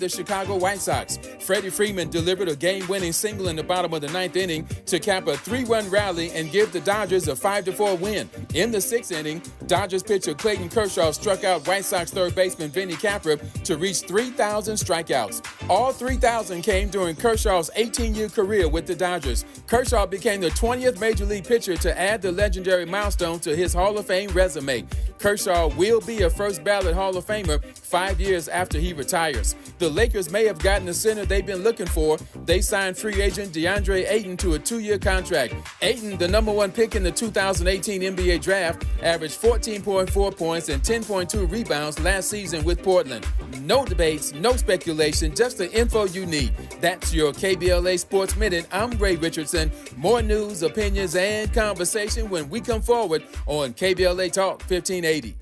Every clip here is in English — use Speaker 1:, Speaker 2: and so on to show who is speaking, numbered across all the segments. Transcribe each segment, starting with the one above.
Speaker 1: The Chicago White Sox. Freddie Freeman delivered a game-winning single in the bottom of the ninth inning to cap a 3-run rally and give the Dodgers a 5-4 win. In the sixth inning, Dodgers pitcher Clayton Kershaw struck out White Sox third baseman Vinny Capra to reach 3,000 strikeouts. All 3,000 came during Kershaw's 18-year career with the Dodgers. Kershaw became the 20th Major League pitcher to add the legendary milestone to his Hall of Fame resume. Kershaw will be a first-ballot Hall of Famer 5 years after he retires. The Lakers may have gotten the center they've been looking for. They signed free agent DeAndre Ayton to a 2-year contract. Ayton, the number one pick in the 2018 NBA draft, averaged 14.4 points and 10.2 rebounds last season with Portland. No debates, no speculation, just the info you need. That's your KBLA Sports Minute. I'm Ray Richardson. More news, opinions, and conversation when we come forward on KBLA Talk 1580.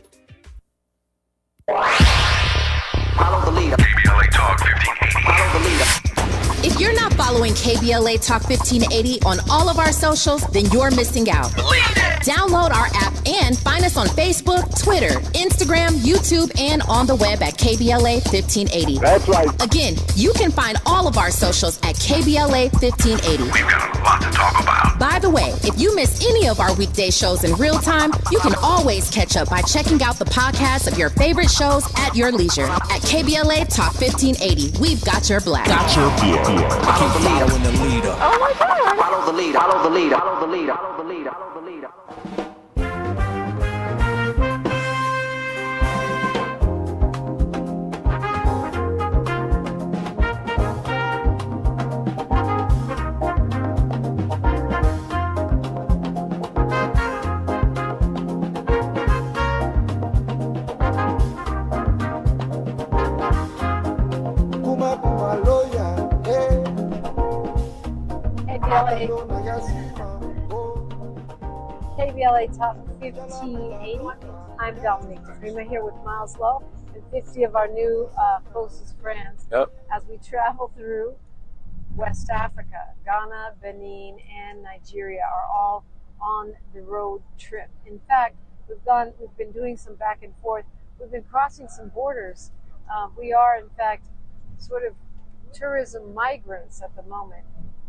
Speaker 2: Follow the leader. KBLA Talk 1580. Follow the leader.
Speaker 3: If you're not following KBLA Talk 1580 on all of our socials, then you're missing out. Download our app and find us on Facebook, Twitter, Instagram, YouTube, and on the web at KBLA 1580.
Speaker 4: That's right.
Speaker 3: Again, you can find all of our socials at KBLA 1580.
Speaker 2: We've got a lot to talk about.
Speaker 3: By the way, if you miss any of our weekday shows in real time, you can always catch up by checking out the podcast of your favorite shows at your leisure. At KBLA Talk 1580, we've got your black.
Speaker 2: Follow the leader. When the leader. Oh my God. Follow the leader. Follow the leader. Follow the leader. Follow the leader. Follow the leader.
Speaker 5: KBLA Top 1580. I'm Dominique DiPrima here with Miles Lowe and 50 of our new closest friends as we travel through West Africa. Ghana, Benin, and Nigeria are all on the road trip. In fact, we've been doing some back and forth. We've been crossing some borders. We are, in fact, sort of tourism migrants at the moment,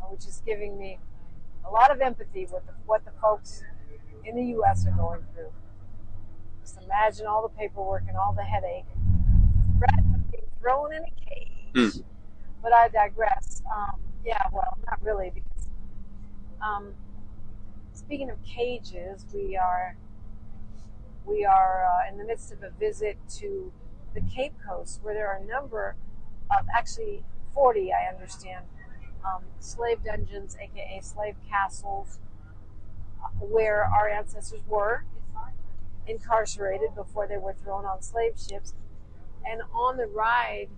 Speaker 5: which is giving me a lot of empathy with what the folks in the U.S. are going through. Just imagine all the paperwork and all the headache. Being thrown in a cage. But I digress. Well, not really, because speaking of cages, we are in the midst of a visit to the Cape Coast, where there are a number of, actually 40, I understand, slave dungeons, aka slave castles, where our ancestors were incarcerated before they were thrown on slave ships. And on the ride,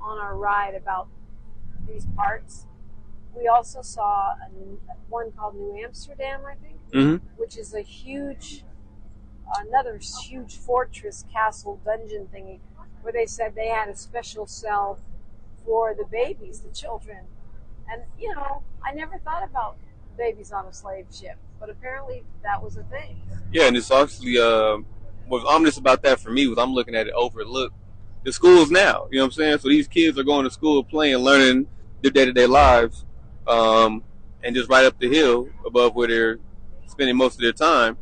Speaker 5: on our ride about these parts, we also saw one called New Amsterdam, I think, which is another huge fortress, castle, dungeon thingy, where they said they had a special cell for the babies, the children. And, I never thought about babies on a slave ship, but apparently that was a thing.
Speaker 6: Yeah, and it's actually, what's ominous about that for me was I'm looking at it overlook the schools now, you know what I'm saying? So these kids are going to school, playing, learning their day-to-day lives, and just right up the hill above where they're spending most of their time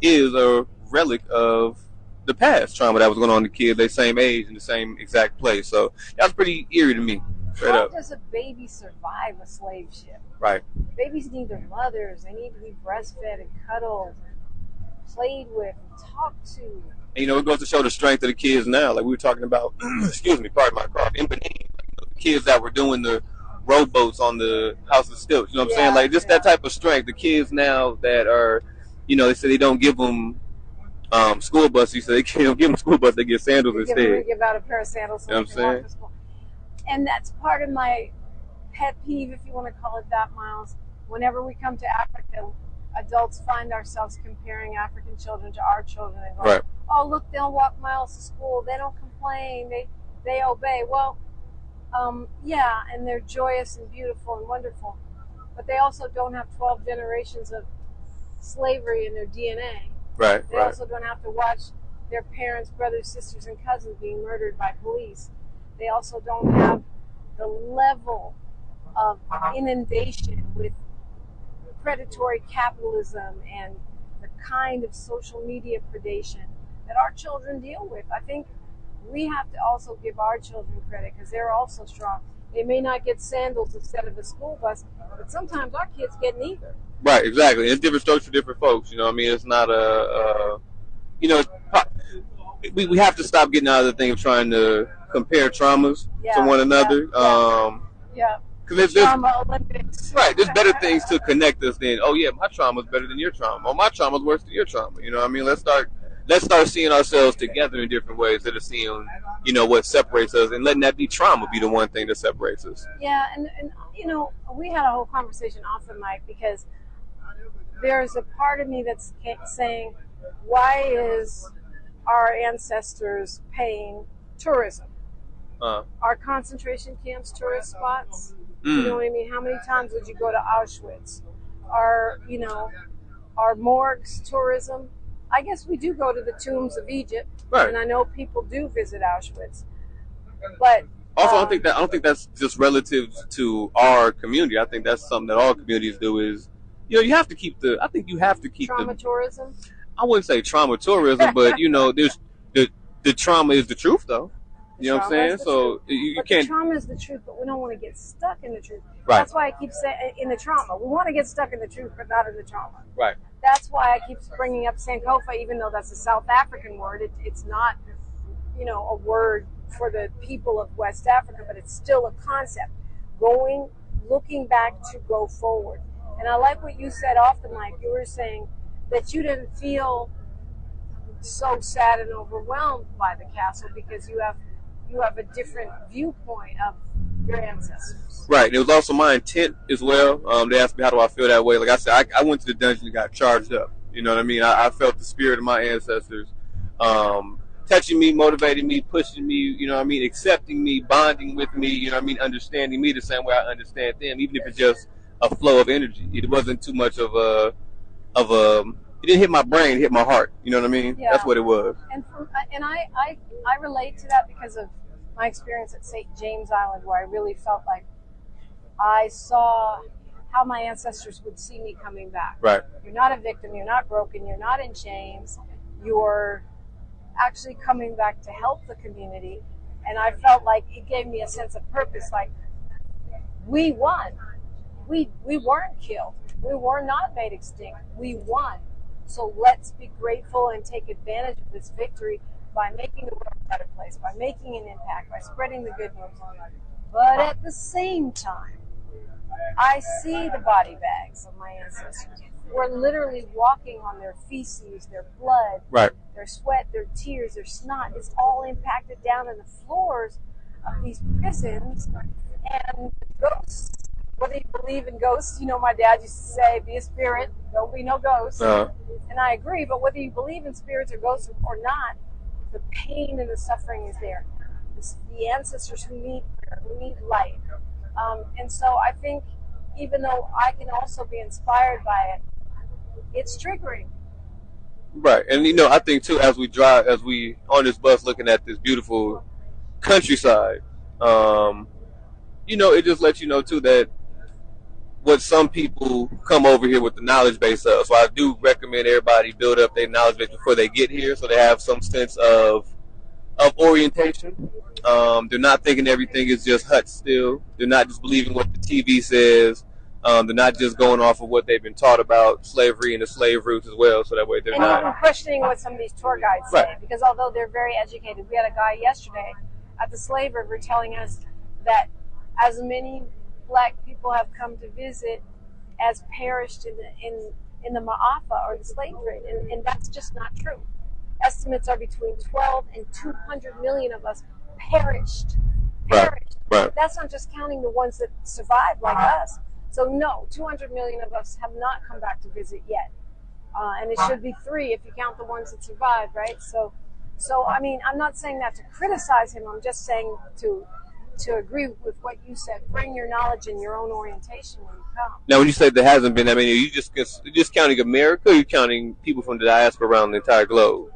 Speaker 6: is a relic of the past trauma that was going on to kids their same age in the same exact place. So that's pretty eerie to me.
Speaker 5: How does a baby survive a slave ship?
Speaker 6: Right.
Speaker 5: Babies need their mothers. They need to be breastfed and cuddled and played with and talked to.
Speaker 6: And, it goes to show the strength of the kids now. Like we were talking about, excuse me, pardon my cough, in Benin, the kids that were doing the rowboats on the House of Stilts. You know what I'm saying? Like just that type of strength. The kids now that are, they say they don't give them school buses, so they can't give them school bus. They get sandals instead.
Speaker 5: They give out a pair of sandals. So
Speaker 6: you know what I'm saying?
Speaker 5: And that's part of my pet peeve, if you want to call it that, Miles. Whenever we come to Africa, adults find ourselves comparing African children to our children and going, oh, look, they'll walk miles to school. They don't complain. They obey. Well, and they're joyous and beautiful and wonderful. But they also don't have 12 generations of slavery in their DNA.
Speaker 6: Right.
Speaker 5: They also don't have to watch their parents, brothers, sisters, and cousins being murdered by police. They also don't have the level of inundation with predatory capitalism and the kind of social media predation that our children deal with. I think we have to also give our children credit because they're also strong. They may not get sandals instead of a school bus, but sometimes our kids get neither.
Speaker 6: Right, exactly. It's different strokes for different folks. You know what I mean? It's not we have to stop getting out of the thing of trying to compare traumas to one another. Because there's
Speaker 5: Olympics.
Speaker 6: Right, there's better things to connect us than, oh yeah, my trauma's better than your trauma. Oh, my trauma's worse than your trauma. You know what I mean? Let's start seeing ourselves together in different ways instead of seeing, what separates us and letting that be trauma be the one thing that separates us.
Speaker 5: Yeah, and we had a whole conversation off the mic because there's a part of me that's saying, why is our ancestors paying tourism? Our concentration camps, tourist spots. You know what I mean? How many times would you go to Auschwitz? Our morgues, tourism. I guess we do go to the tombs of Egypt, right. And I know people do visit Auschwitz. But
Speaker 6: also, I don't think that's just relative to our community. I think that's something that all communities do. Is you have to keep
Speaker 5: trauma tourism.
Speaker 6: I wouldn't say trauma tourism, but there's the trauma is the truth, though. You know what I'm saying? So you can't.
Speaker 5: The trauma is the truth, but we don't want to get stuck in the truth.
Speaker 6: Right.
Speaker 5: That's why I keep saying in the trauma. We want to get stuck in the truth, but not in the trauma.
Speaker 6: Right.
Speaker 5: That's why I keep bringing up Sankofa, even though that's a South African word. It's not, a word for the people of West Africa, but it's still a concept. Looking back to go forward. And I like what you said off the mic. You were saying that you didn't feel so sad and overwhelmed by the castle because you have a different viewpoint of your ancestors.
Speaker 6: Right. And it was also my intent as well. They asked me, how do I feel that way? Like I said, I went to the dungeon and got charged up. You know what I mean? I felt the spirit of my ancestors touching me, motivating me, pushing me, accepting me, bonding with me, understanding me the same way I understand them, even if it's just a flow of energy. It wasn't too much of a it didn't hit my brain, it hit my heart. You know what I mean?
Speaker 5: Yeah.
Speaker 6: That's what it was.
Speaker 5: And I relate to that because of my experience at St. James Island, where I really felt like I saw how my ancestors would see me coming back.
Speaker 6: Right.
Speaker 5: You're not a victim, you're not broken, you're not in chains, you're actually coming back to help the community. And I felt like it gave me a sense of purpose, like we won. We weren't killed. We were not made extinct. We won. So let's be grateful and take advantage of this victory by making the world a better place, by making an impact, by spreading the good news. But at the same time, I see the body bags of my ancestors. We're literally walking on their feces, their blood,
Speaker 6: right.
Speaker 5: Their sweat, their tears, their snot. It's all impacted down in the floors of these prisons. And ghosts, whether you believe in ghosts, my dad used to say, be a spirit, don't be no ghost. And I agree, but whether you believe in spirits or ghosts or not, the pain and the suffering is there. It's the ancestors who need light. And so I think even though I can also be inspired by it, it's triggering.
Speaker 6: Right. And I think too, as we on this bus looking at this beautiful countryside, it just lets you know too that what some people come over here with the knowledge base of. So I do recommend everybody build up their knowledge base before they get here, so they have some sense of orientation. They're not thinking everything is just huts still. They're not just believing what the TV says. They're not just going off of what they've been taught about slavery and the slave routes as well. So that way they're not.
Speaker 5: And even questioning what some of these tour guides say, because although they're very educated, we had a guy yesterday at the Slave River telling us that as many Black people have come to visit as perished in the Ma'afa or the slave trade, and that's just not true. Estimates are between 12 and 200 million of us perished.
Speaker 6: Right.
Speaker 5: That's not just counting the ones that survived like us. So no, 200 million of us have not come back to visit yet, and it should be 3 if you count the ones that survived, right? So I mean, I'm not saying that to criticize him. I'm just saying to agree with what you said. Bring your knowledge and your own orientation when you come.
Speaker 6: Now, when you say there hasn't been, I mean, are you just counting America, or are you counting people from the diaspora around the entire globe?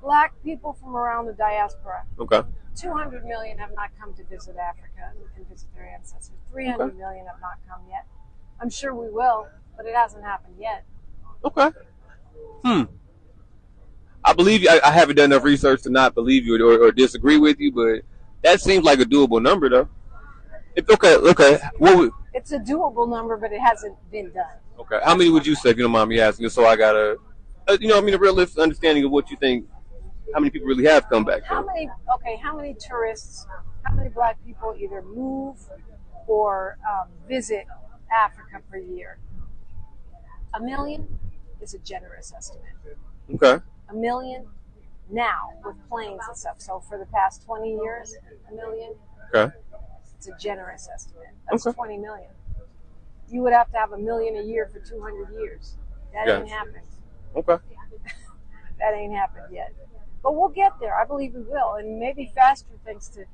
Speaker 5: Black people from around the diaspora.
Speaker 6: Okay.
Speaker 5: 200 million have not come to visit Africa and visit their ancestors. 300 million have not come yet. I'm sure we will, but it hasn't happened yet.
Speaker 6: Okay. I believe you. I haven't done enough research to not believe you or disagree with you, but that seems like a doable number, though. Okay.
Speaker 5: It's a doable number, but it hasn't been done.
Speaker 6: Okay. How many would you say, if you don't mind me asking, just so I got a realistic understanding of what you think, how many people really have come back?
Speaker 5: How many tourists, how many black people either move or visit Africa per year? 1 million is a generous estimate.
Speaker 6: Okay.
Speaker 5: 1 million now with planes and stuff. So for the past 20 years, 1 million.
Speaker 6: Okay.
Speaker 5: It's a generous estimate. That's 20 million. You would have to have 1 million a year for 200 years. That ain't happened.
Speaker 6: Okay.
Speaker 5: That ain't happened yet. But we'll get there. I believe we will. And maybe faster thanks to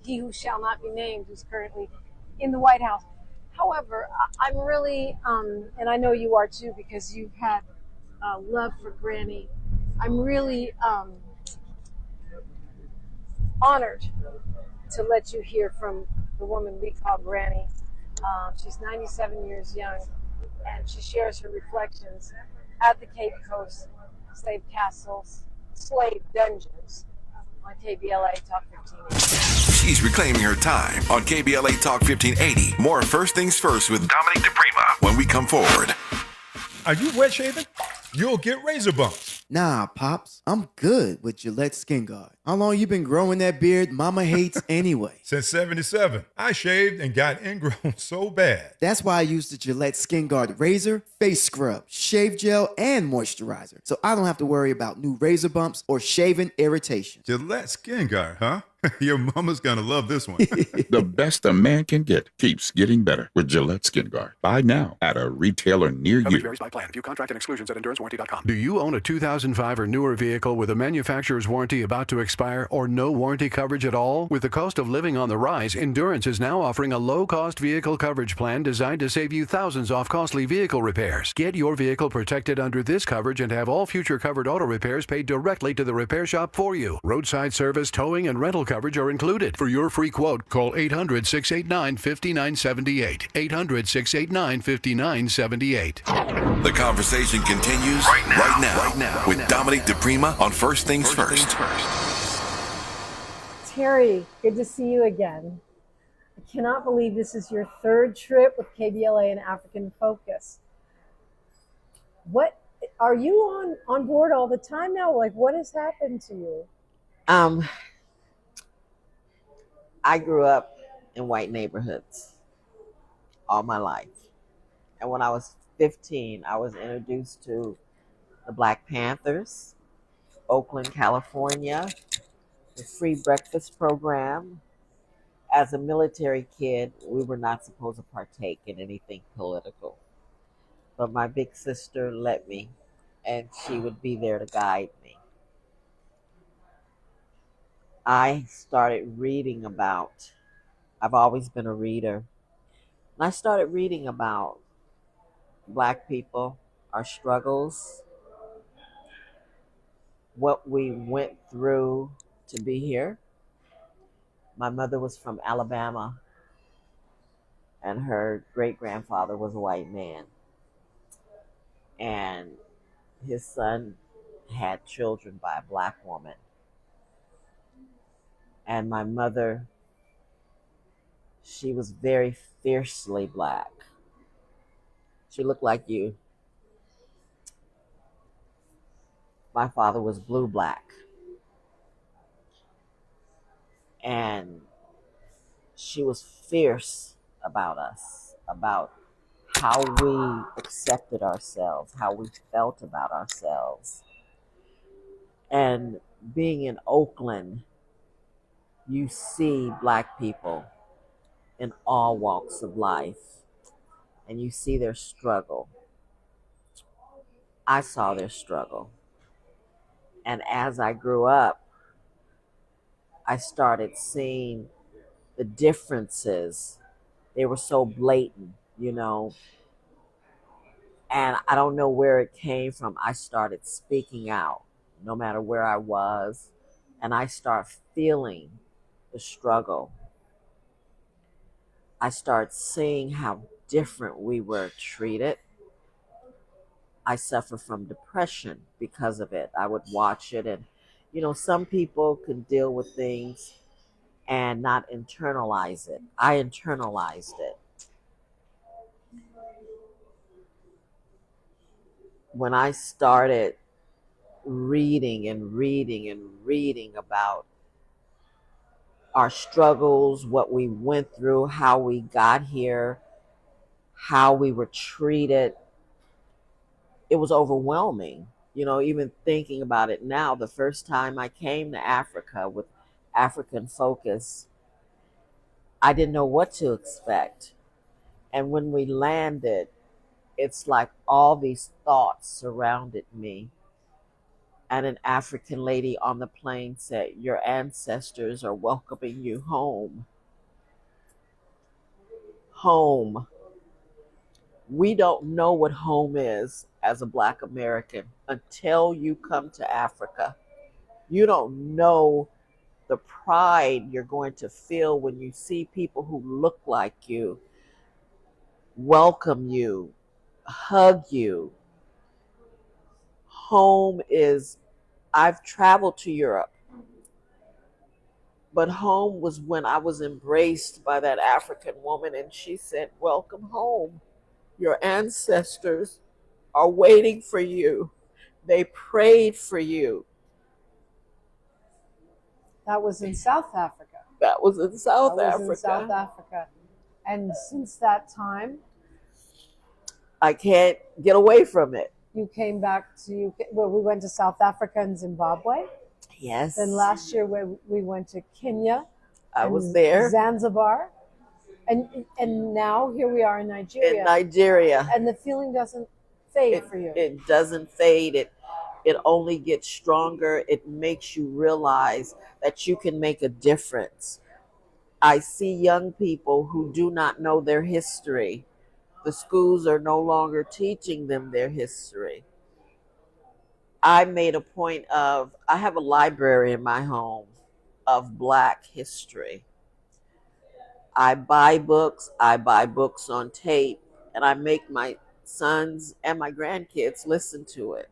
Speaker 5: he who shall not be named, who's currently in the White House. However, I'm really, and I know you are too, because you've had love for Granny. I'm really honored to let you hear from the woman we call Granny. She's 97 years young, and she shares her reflections at the Cape Coast Slave Castles, Slave Dungeons on KBLA Talk 1580.
Speaker 4: She's reclaiming her time on KBLA Talk 1580. More First Things First with Dominique DiPrima when we come forward.
Speaker 7: Are you wet shaving? You'll get razor bumps.
Speaker 8: Nah, Pops, I'm good with Gillette Skin Guard. How long you been growing that beard Mama hates anyway?
Speaker 7: Since 77. I shaved and got ingrown so bad.
Speaker 8: That's why I use the Gillette Skin Guard razor, face scrub, shave gel, and moisturizer. So I don't have to worry about new razor bumps or shaving irritation.
Speaker 7: Gillette Skin Guard, huh? Your mama's gonna love this one.
Speaker 9: The best a man can get keeps getting better with Gillette Skin Guard. Buy now at a retailer near you.
Speaker 10: Coverage varies by plan. View contract and exclusions at endurancewarranty.com. Do you own a 2005 or newer vehicle with a manufacturer's warranty about to expire or no warranty coverage at all? With the cost of living on the rise, Endurance is now offering a low-cost vehicle coverage plan designed to save you thousands off costly vehicle repairs. Get your vehicle protected under this coverage and have all future covered auto repairs paid directly to the repair shop for you. Roadside service, towing, and rental coverage are included. For your free quote, call 800-689-5978. 800-689-5978.
Speaker 4: The conversation continues right now with Dominique DiPrima on First Things First.
Speaker 5: Terry, good to see you again. I cannot believe this is your third trip with KBLA and African Focus. What are you on board all the time now? Like, what has happened to you?
Speaker 11: I grew up in white neighborhoods all my life. And when I was 15, I was introduced to the Black Panthers, Oakland, California, the free breakfast program. As a military kid, we were not supposed to partake in anything political. But my big sister let me, and she would be there to guide me. I started reading about, I've always been a reader, and I started reading about Black people, our struggles, what we went through to be here. My mother was from Alabama, and her great-grandfather was a white man. And his son had children by a Black woman. And my mother, she was very fiercely Black. She looked like you. My father was blue-black. And she was fierce about us, about how we accepted ourselves, how we felt about ourselves. And being in Oakland, you see Black people in all walks of life, and you see their struggle. I saw their struggle. And as I grew up, I started seeing the differences. They were so blatant, you know. And I don't know where it came from. I started speaking out, no matter where I was. and I start feeling the struggle. I start seeing how different we were treated. I suffer from depression because of it. I would watch it, and some people can deal with things and not internalize it. I internalized it. When I started reading and reading and reading about our struggles, what we went through, how we got here, how we were treated, it was overwhelming. Even thinking about it now, the first time I came to Africa with African Focus, I didn't know what to expect. And when we landed, it's like all these thoughts surrounded me. And an African lady on the plane said, "Your ancestors are welcoming you home." Home. We don't know what home is as a Black American until you come to Africa. You don't know the pride you're going to feel when you see people who look like you, welcome you, hug you. Home is, I've traveled to Europe, but home was when I was embraced by that African woman and she said, "Welcome home. Your ancestors are waiting for you. They prayed for you."
Speaker 5: That was in South Africa.
Speaker 11: That was in South Africa.
Speaker 5: And since that time,
Speaker 11: I can't get away from it.
Speaker 5: you came back to, well, we went to South Africa and Zimbabwe.
Speaker 11: Yes.
Speaker 5: Then last year we went to Kenya.
Speaker 11: I was there.
Speaker 5: Zanzibar. And now here we are in Nigeria.
Speaker 11: In Nigeria.
Speaker 5: And the feeling doesn't fade for you.
Speaker 11: It doesn't fade. It only gets stronger. It makes you realize that you can make a difference. I see young people who do not know their history. The schools are no longer teaching them their history. I made a point of, I have a library in my home of Black history. I buy books on tape, and I make my sons and my grandkids listen to it.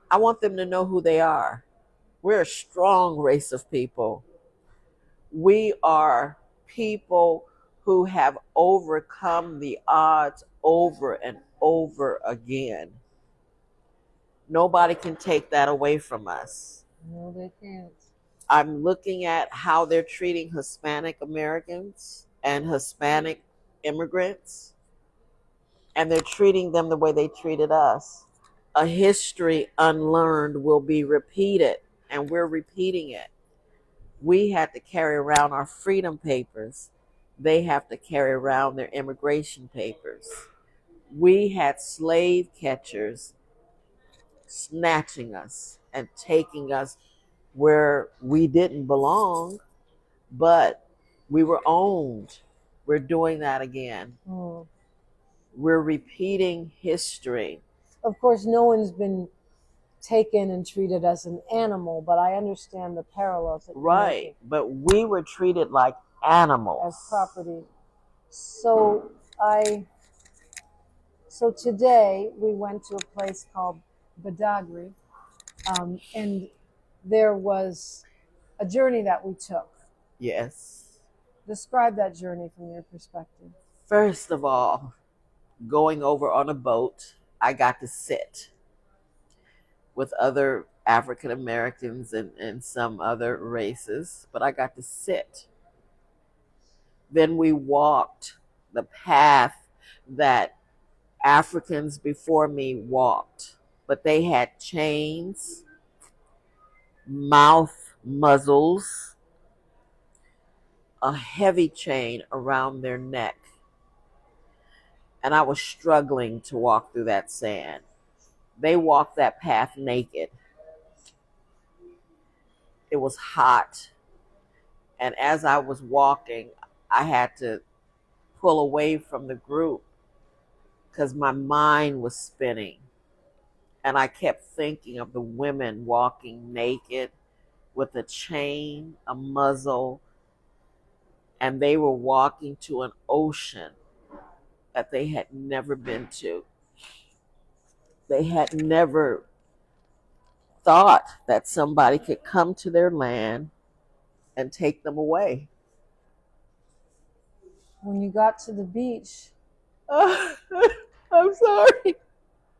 Speaker 11: I want them to know who they are. We're a strong race of people. We are people who have overcome the odds over and over again. Nobody can take that away from us.
Speaker 5: No, they can't.
Speaker 11: I'm looking at how they're treating Hispanic Americans and Hispanic immigrants, and they're treating them the way they treated us. A history unlearned will be repeated, and we're repeating it. We had to carry around our freedom papers. They have to carry around their immigration papers. We had slave catchers snatching us and taking us where we didn't belong, but we were owned. We're doing that again. We're repeating history.
Speaker 5: Of course, no one's been taken and treated as an animal, but I understand the parallels. That
Speaker 11: right, but we were treated like animals.
Speaker 5: As property. So today we went to a place called Badagry, and there was a journey that we took.
Speaker 11: Yes.
Speaker 5: Describe that journey from your perspective.
Speaker 11: First of all, going over on a boat, I got to sit with other African Americans and some other races, but I got to sit. Then we walked the path that Africans before me walked, but they had chains, mouth muzzles, a heavy chain around their neck. And I was struggling to walk through that sand. They walked that path naked. It was hot. And as I was walking, I had to pull away from the group because my mind was spinning. And I kept thinking of the women walking naked with a chain, a muzzle, and they were walking to an ocean that they had never been to. They had never thought that somebody could come to their land and take them away.
Speaker 5: When you got to the beach,
Speaker 11: I'm sorry.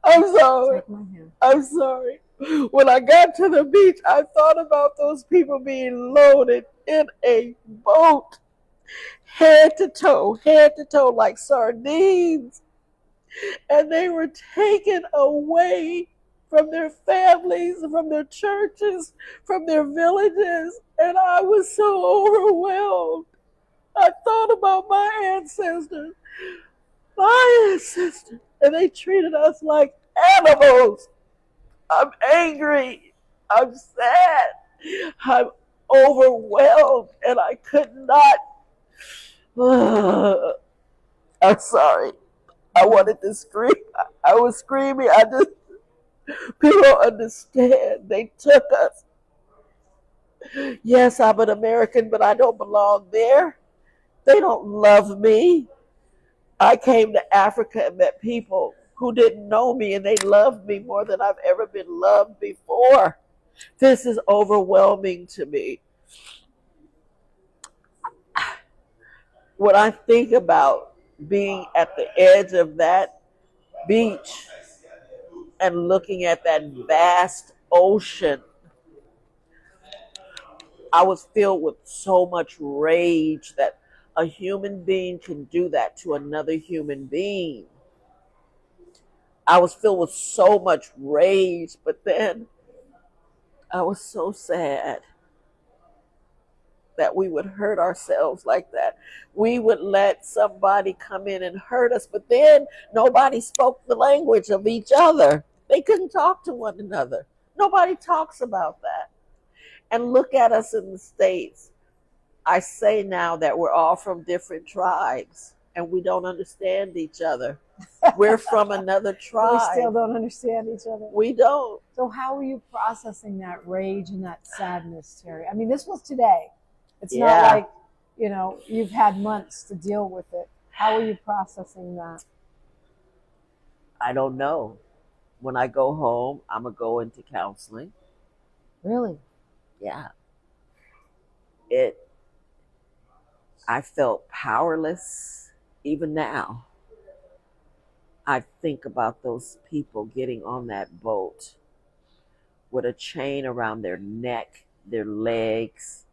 Speaker 11: I'm sorry.
Speaker 5: take my hand.
Speaker 11: I'm sorry. When I got to the beach, I thought about those people being loaded in a boat, head to toe, like sardines. And they were taken away from their families, from their churches, from their villages. And I was so overwhelmed. I thought about my ancestors, and they treated us like animals. I'm angry. I'm sad. I'm overwhelmed, and I could not. I'm sorry. I wanted to scream. I was screaming. People don't understand. They took us. Yes, I'm an American, but I don't belong there. They don't love me. I came to Africa and met people who didn't know me, and they loved me more than I've ever been loved before. This is overwhelming to me. When I think about being at the edge of that beach and looking at that vast ocean, I was filled with so much rage that a human being can do that to another human being. I was filled with so much rage, but then I was so sad that we would hurt ourselves like that. We would let somebody come in and hurt us, but then nobody spoke the language of each other. They couldn't talk to one another. Nobody talks about that. And look at us in the States. I say now that we're all from different tribes and we don't understand each other. We're from another tribe.
Speaker 5: We still don't understand each other.
Speaker 11: We don't.
Speaker 5: So how are you processing that rage and that sadness, Terry? I mean, this was today. It's not like, you've had months to deal with it. How are you processing that?
Speaker 11: I don't know. When I go home, I'm going to go into counseling.
Speaker 5: Really?
Speaker 11: Yeah. I felt powerless even now. I think about those people getting on that boat with a chain around their neck, their legs,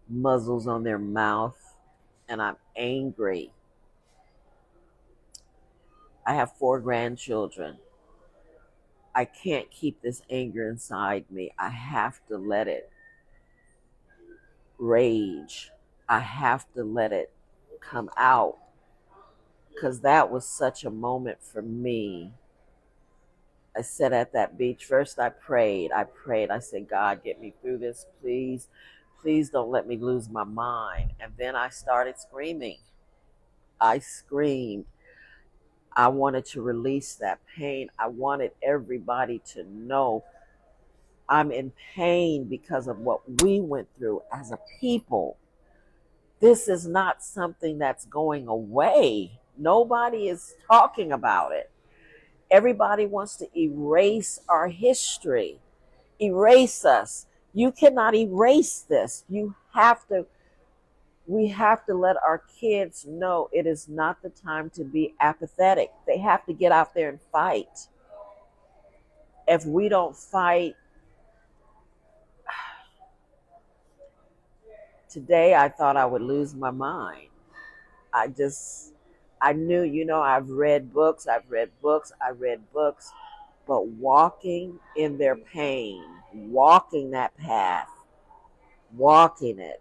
Speaker 11: muzzles on their mouth, and I'm angry. I have 4 grandchildren. I can't keep this anger inside me. I have to let it rage. I have to let it come out, because that was such a moment for me. I sat at that beach. First, I prayed. I said, God, get me through this, please. Please don't let me lose my mind. And then I started screaming. I screamed. I wanted to release that pain. I wanted everybody to know I'm in pain because of what we went through as a people. This is not something that's going away. Nobody is talking about it. Everybody wants to erase our history, erase us. You cannot erase this. We have to let our kids know it is not the time to be apathetic. They have to get out there and fight. If we don't fight, today I thought I would lose my mind. I knew, I've read books, but walking in their pain, walking that path, walking it,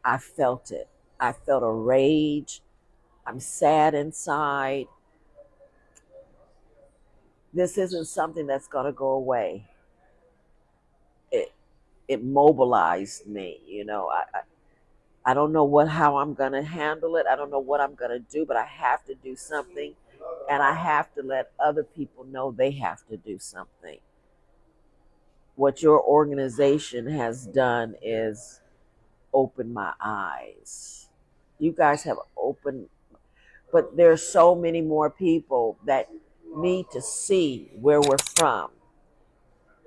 Speaker 11: I felt it. I felt a rage. I'm sad inside. This isn't something that's going to go away. It mobilized me, I don't know how I'm going to handle it. I don't know what I'm going to do, but I have to do something, and I have to let other people know they have to do something. what your organization has done is open my eyes. You guys have opened, but there's so many more people that need to see where we're from.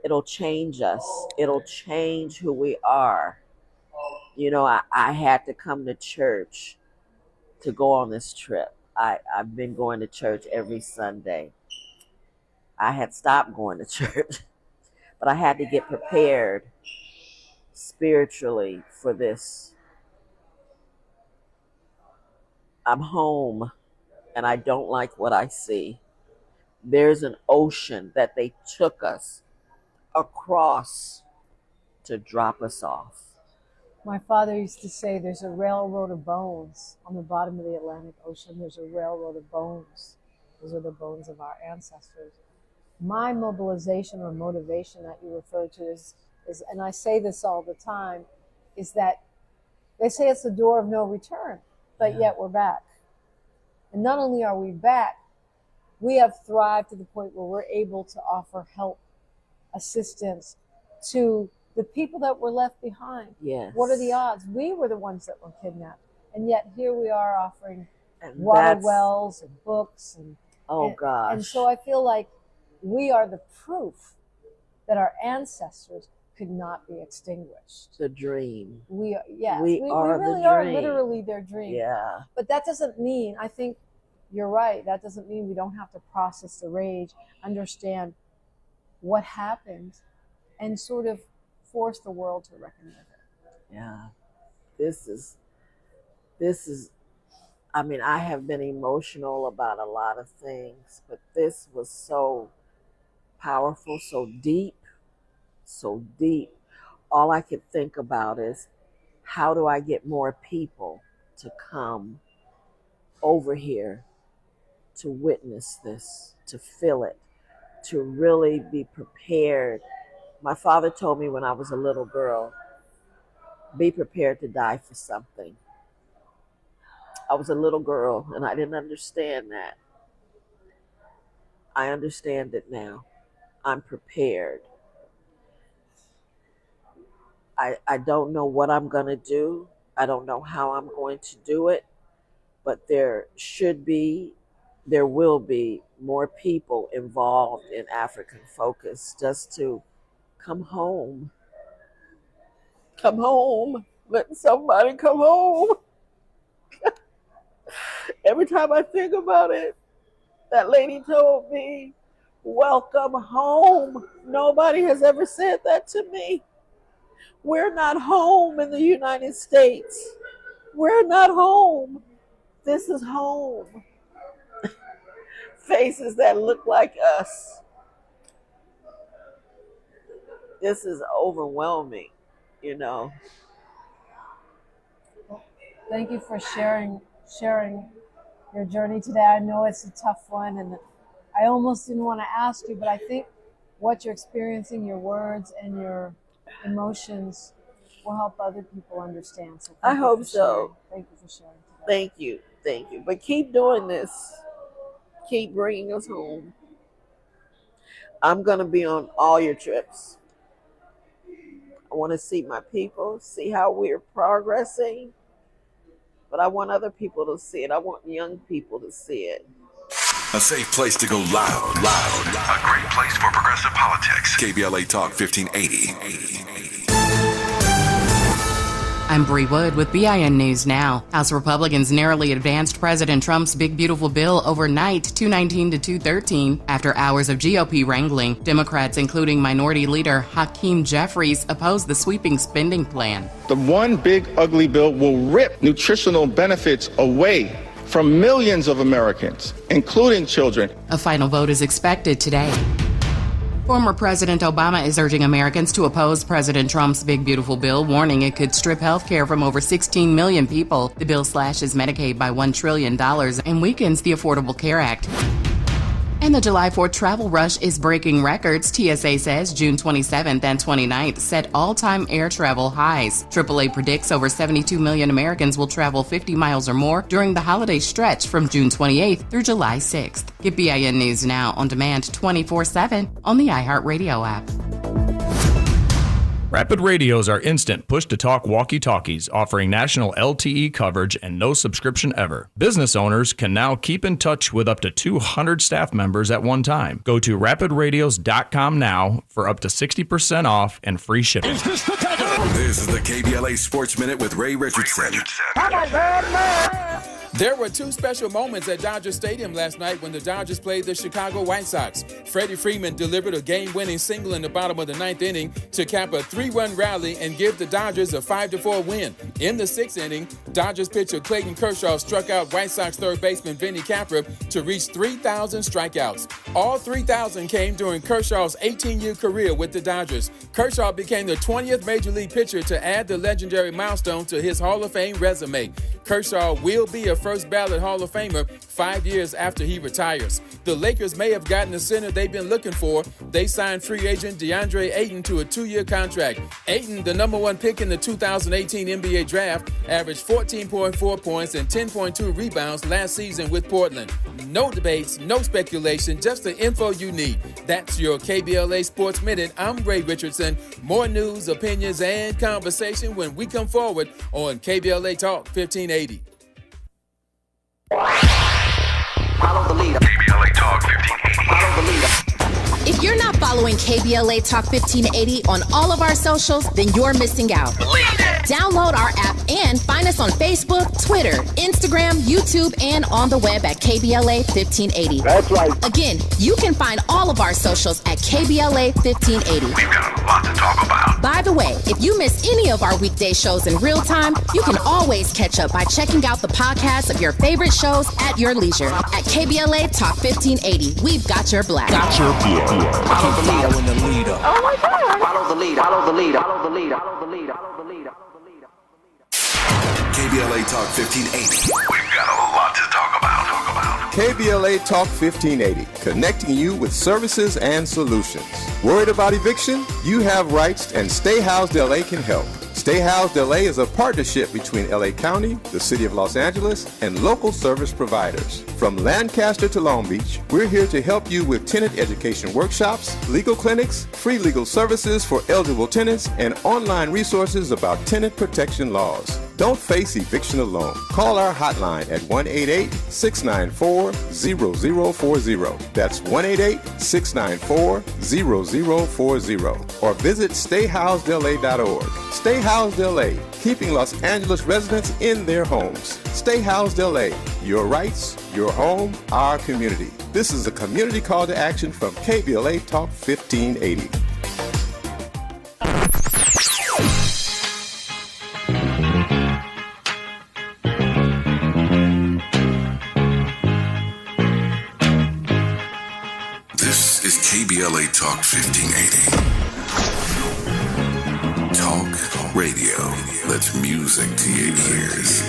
Speaker 11: It'll change us. It'll change who we are. You know, I had to come to church to go on this trip. I've been going to church every Sunday. I had stopped going to church, but I had to get prepared spiritually for this. I'm home and I don't like what I see. There's an ocean that they took us across to drop us off.
Speaker 5: My father used to say there's a railroad of bones on the bottom of the Atlantic Ocean. There's a railroad of bones. Those are the bones of our ancestors. My mobilization or motivation that you refer to is, and I say this all the time, is that they say it's the door of no return, but yet we're back. And not only are we back, we have thrived to the point where we're able to offer help, assistance to the people that were left behind.
Speaker 11: Yes.
Speaker 5: What are the odds? We were the ones that were kidnapped. And yet here we are offering water wells and books.
Speaker 11: Gosh.
Speaker 5: And so I feel like we are the proof that our ancestors could not be extinguished.
Speaker 11: The dream.
Speaker 5: We
Speaker 11: are
Speaker 5: really
Speaker 11: the
Speaker 5: are
Speaker 11: dream.
Speaker 5: literally their dream.
Speaker 11: Yeah.
Speaker 5: But that doesn't mean, I think you're right, that doesn't mean we don't have to process the rage, understand what happened, and sort of force the world to reckon with it.
Speaker 11: Yeah. This is, I mean, I have been emotional about a lot of things, but this was so powerful, so deep. All I could think about is, how do I get more people to come over here to witness this, to feel it, to really be prepared. My father told me when I was a little girl, be prepared to die for something. I was a little girl and I didn't understand that. I understand it now. I'm prepared. I don't know what I'm going to do. I don't know how I'm going to do it, but there will be more people involved in African Focus, just to come home. Come home. Let somebody come home. Every time I think about it, that lady told me, welcome home. Nobody has ever said that to me. We're not home in the United States. We're not home. This is home. Faces that look like us. This is overwhelming, you know.
Speaker 5: Thank you for sharing your journey today. I know it's a tough one, and I almost didn't want to ask you, but I think what you're experiencing, your words and your emotions, will help other people understand. So
Speaker 11: I hope so.
Speaker 5: Thank you for sharing today.
Speaker 11: Thank you. But keep doing this. Keep bringing us home. I'm going to be on all your trips. I want to see my people, see how we're progressing. But I want other people to see it. I want young people to see it.
Speaker 4: A safe place to go loud. A great place for progressive politics. KBLA Talk 1580.
Speaker 12: I'm Bree Wood with BIN News Now. House Republicans narrowly advanced President Trump's big beautiful bill overnight, 219 to 213. After hours of GOP wrangling, Democrats, including Minority Leader Hakeem Jeffries, opposed the sweeping spending plan.
Speaker 13: The one big ugly bill will rip nutritional benefits away from millions of Americans, including children.
Speaker 12: A final vote is expected today. Former President Obama is urging Americans to oppose President Trump's big beautiful bill, warning it could strip health care from over 16 million people. The bill slashes Medicaid by $1 trillion and weakens the Affordable Care Act. And the July 4th travel rush is breaking records. TSA says June 27th and 29th set all-time air travel highs. AAA predicts over 72 million Americans will travel 50 miles or more during the holiday stretch from June 28th through July 6th. Get BIN News Now on demand 24/7 on the iHeartRadio app.
Speaker 14: Rapid radios are instant push-to-talk walkie-talkies offering national LTE coverage and no subscription ever. Business owners can now keep in touch with up to 200 staff members at one time. Go to rapidradios.com now for up to 60% off and free shipping.
Speaker 4: This is the KBLA Sports Minute with Ray Richardson.
Speaker 1: There were two special moments at Dodger Stadium last night when the Dodgers played the Chicago White Sox. Freddie Freeman delivered a game-winning single in the bottom of the ninth inning to cap a 3-run rally and give the Dodgers a 5-4 win. In the sixth inning, Dodgers pitcher Clayton Kershaw struck out White Sox third baseman Vinny Capra to reach 3,000 strikeouts. All 3,000 came during Kershaw's 18-year career with the Dodgers. Kershaw became the 20th Major League pitcher to add the legendary milestone to his Hall of Fame resume. Kershaw will be a first ballot Hall of Famer 5 years after he retires. The Lakers may have gotten the center they've been looking for. They signed free agent DeAndre Ayton to a 2-year contract. Ayton, the number one pick in the 2018 NBA draft, averaged 14.4 points and 10.2 rebounds last season with Portland. No debates, no speculation, just the info you need. That's your KBLA Sports Minute. I'm Ray Richardson. More news, opinions, and conversation when we come forward on KBLA Talk 1580.
Speaker 2: Follow the leader.
Speaker 4: KBLA Talk 1580.
Speaker 2: Follow the leader.
Speaker 3: If you're not following KBLA Talk 1580 on all of our socials, then you're missing out. Download our app and find us on Facebook, Twitter, Instagram, YouTube, and on the web at KBLA 1580.
Speaker 15: That's right.
Speaker 3: Again, you can find all of our socials at KBLA 1580.
Speaker 4: We've got a lot to talk about.
Speaker 3: By the way, if you miss any of our weekday shows in real time, you can always catch up by checking out the podcast of your favorite shows at your leisure. At KBLA Talk 1580, we've got your black.
Speaker 2: Follow the leader. Following the leader. Oh my God. Follow the leader. Follow the leader. Follow the leader. Follow the leader. Follow the leader. Follow the leader.
Speaker 4: KBLA Talk 1580. We've got a lot to talk about.
Speaker 16: KBLA Talk 1580, connecting you with services and solutions. Worried about eviction? You have rights, and Stay Housed LA can help. Stay Housed LA is a partnership between LA County, the City of Los Angeles, and local service providers. From Lancaster to Long Beach, we're here to help you with tenant education workshops, legal clinics, free legal services for eligible tenants, and online resources about tenant protection laws. Don't face eviction alone. Call our hotline at 1-888-694-0040. That's 1-888-694-0040. Or visit stayhousedla.org. Stay Housed LA, keeping Los Angeles residents in their homes. Stay Housed LA, your rights, your home, our community. This is a community call to action from KBLA Talk 1580.
Speaker 4: This is KBLA Talk 1580. Talk radio. That's music to your ears.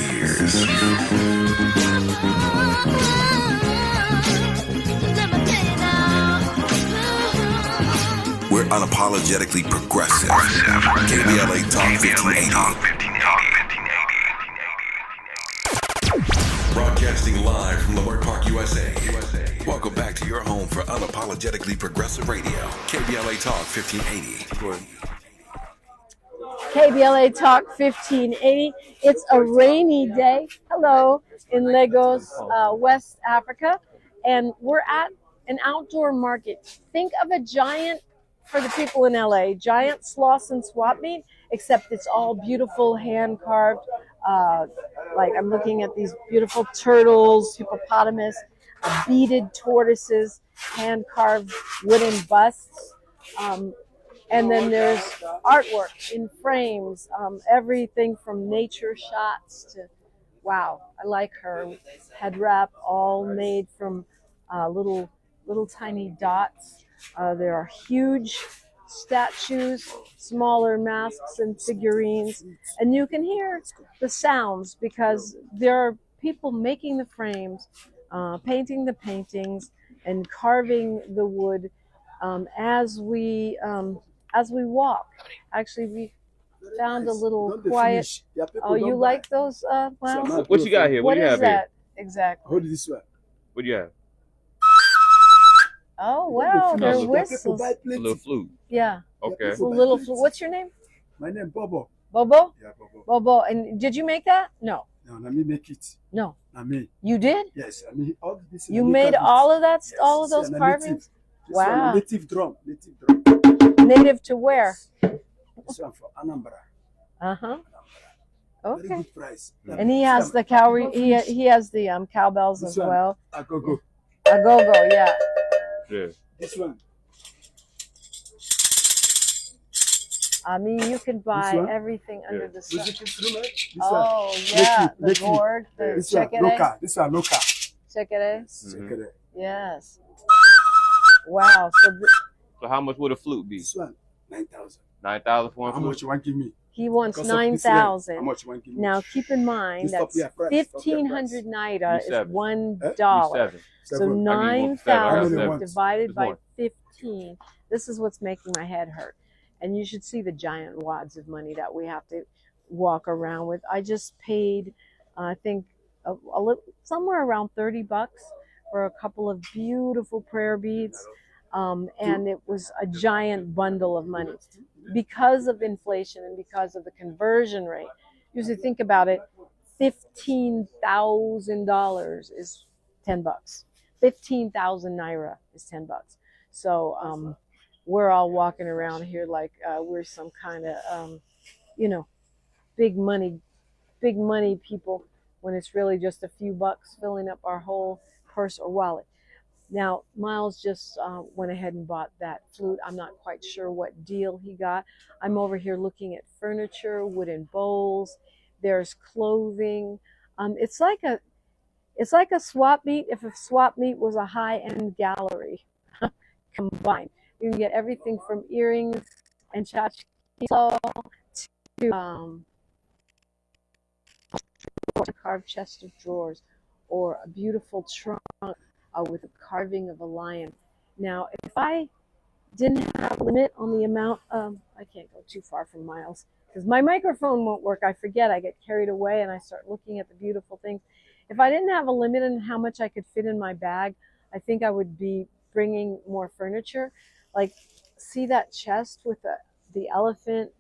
Speaker 4: We're unapologetically progressive. KBLA Talk 1580. Broadcasting live from Leimert Park, USA. Welcome back to your home for unapologetically progressive radio. KBLA Talk 1580.
Speaker 5: KBLA Talk 1580. It's a rainy day. Hello, in Lagos, West Africa. And we're at an outdoor market. Think of a giant, for the people in LA, giant sloss and swap meet, except it's all beautiful, hand-carved. Like I'm looking at these beautiful turtles, hippopotamus, beaded tortoises, hand-carved wooden busts. And then there's artwork in frames, everything from nature shots to, wow, I like her head wrap, all made from little tiny dots. There are huge statues, smaller masks and figurines, and you can hear the sounds because there are people making the frames, painting the paintings, and carving the wood as we walk. Actually, we found a little quiet. Oh, you like those?
Speaker 6: What you got here?
Speaker 5: What
Speaker 6: do you
Speaker 5: is
Speaker 6: have
Speaker 5: that
Speaker 6: here?
Speaker 5: exactly?
Speaker 15: Hold this way.
Speaker 6: What do you have?
Speaker 5: Oh wow, they're whistles.
Speaker 6: A little flute.
Speaker 5: Yeah.
Speaker 6: Okay.
Speaker 5: It's a little flute. What's your name?
Speaker 15: My name Bobo.
Speaker 5: Bobo?
Speaker 15: Yeah, Bobo.
Speaker 5: Bobo. And did you make that? No.
Speaker 15: No, let me make it.
Speaker 5: No.
Speaker 15: I mean.
Speaker 5: You did?
Speaker 15: Yes, I mean all this.
Speaker 5: You made all of that, yes, all of those carvings? Wow.
Speaker 15: Native drum. Native drum.
Speaker 5: Native to where?
Speaker 15: This one for Anambra.
Speaker 5: Uh-huh. Okay.
Speaker 15: Very good price.
Speaker 5: And he has the cowrie. He has the cowbells
Speaker 15: this
Speaker 5: as
Speaker 15: one,
Speaker 5: well.
Speaker 15: Agogo.
Speaker 5: Agogo, yeah.
Speaker 6: Yeah.
Speaker 15: This one.
Speaker 5: I mean, you can buy everything under the sun.
Speaker 15: Music instrument. This
Speaker 5: oh,
Speaker 15: one.
Speaker 5: yeah.
Speaker 15: Make
Speaker 5: the board. The
Speaker 15: this one, local. This one, local.
Speaker 5: Chequere. Yes. Wow.
Speaker 6: So how much would a flute be?
Speaker 15: This one, 9,000.
Speaker 6: 9,000 for one
Speaker 15: flute? How much you want to give me?
Speaker 5: He wants 9,000.
Speaker 15: How much you want to give me?
Speaker 5: Now, keep in mind that 1,500 naira is $1. So 9,000 divided by 15. This is what's making my head hurt. And you should see the giant wads of money that we have to walk around with. I just paid, I think, a little, somewhere around $30 for a couple of beautiful prayer beads. And it was a giant bundle of money. Because of inflation and because of the conversion rate, usually think about it, $15,000 is $10. 15,000 naira is $10. So we're all walking around here like we're some kind of, big money people, when it's really just a few bucks filling up our whole purse or wallet. Now, Miles just went ahead and bought that flute. I'm not quite sure what deal he got. I'm over here looking at furniture, wooden bowls. There's clothing. It's like a swap meet if a swap meet was a high-end gallery combined. You can get everything from earrings and tchotchkes to a carved chest of drawers or a beautiful trunk with a carving of a lion. Now, if I didn't have a limit on the amount, I can't go too far from Miles because my microphone won't work. I forget. I get carried away and I start looking at the beautiful things. If I didn't have a limit on how much I could fit in my bag, I think I would be bringing more furniture. Like, see that chest with the elephant,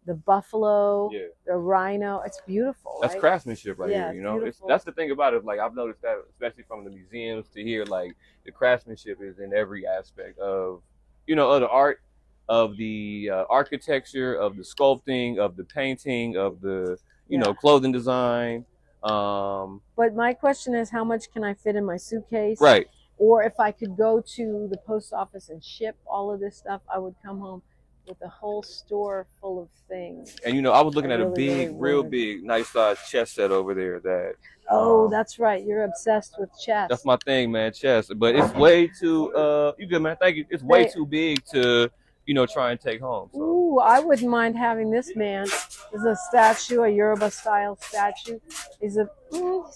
Speaker 5: the buffalo, the rhino. It's beautiful.
Speaker 6: That's
Speaker 5: right?
Speaker 6: craftsmanship right
Speaker 5: Yeah,
Speaker 6: here. You know,
Speaker 5: beautiful.
Speaker 6: That's the thing about it. Like I've noticed that, especially from the museums to here, like the craftsmanship is in every aspect of, of the art, of the architecture, of the sculpting, of the painting, of the, clothing design.
Speaker 5: But my question is, how much can I fit in my suitcase?
Speaker 6: Right.
Speaker 5: Or if I could go to the post office and ship all of this stuff, I would come home with a whole store full of things.
Speaker 6: And I was looking at a big, real big, nice size chess set over there. That.
Speaker 5: Oh, that's right. You're obsessed with chess.
Speaker 6: That's my thing, man, chess. But it's way too. You good, man? Thank you. It's way too big to, try and take home. So.
Speaker 5: Ooh, I wouldn't mind having this man. There's a statue, a Yoruba style statue. He's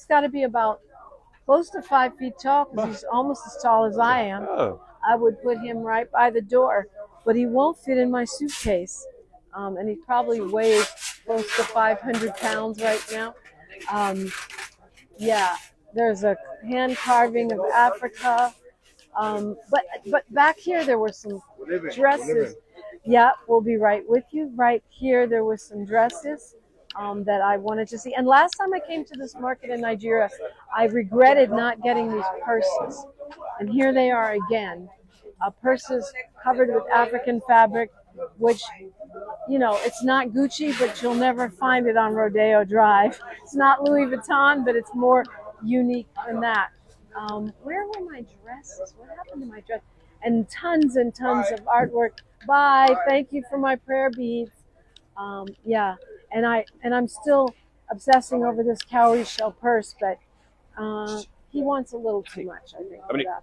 Speaker 5: got to be about close to 5 feet tall because he's almost as tall as I am.
Speaker 6: Oh.
Speaker 5: I would put him right by the door, but he won't fit in my suitcase. And he probably weighs close to 500 pounds right now. Yeah, there's a hand carving of Africa. But back here there were some dresses. Yeah, we'll be right with you. Right here there were some dresses that I wanted to see. And last time I came to this market in Nigeria, I regretted not getting these purses. And here they are again. Purses covered with African fabric, which, it's not Gucci, but you'll never find it on Rodeo Drive. It's not Louis Vuitton, but it's more unique than that. Where were my dresses? What happened to my dress? And tons of artwork. Bye. Thank you for my prayer beads. Yeah, and I'm still obsessing over this cowrie shell purse, but he wants a little too much, I think. For that.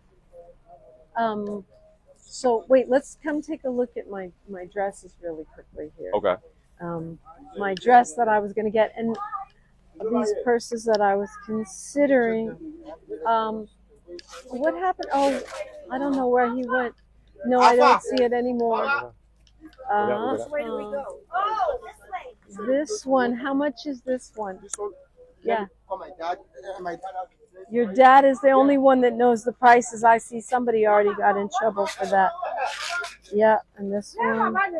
Speaker 5: So wait, let's come take a look at my dresses really quickly here.
Speaker 6: Okay.
Speaker 5: My dress that I was going to get, and these purses that I was considering. What happened? Oh, I don't know where he went. No, I don't see it anymore.
Speaker 17: Which way do we go? Oh, this way.
Speaker 5: This one. How much is this one? Yeah.
Speaker 17: My dad.
Speaker 5: Your dad is the only one that knows the prices. I see somebody already got in trouble for that. Yeah, and this one.
Speaker 6: I want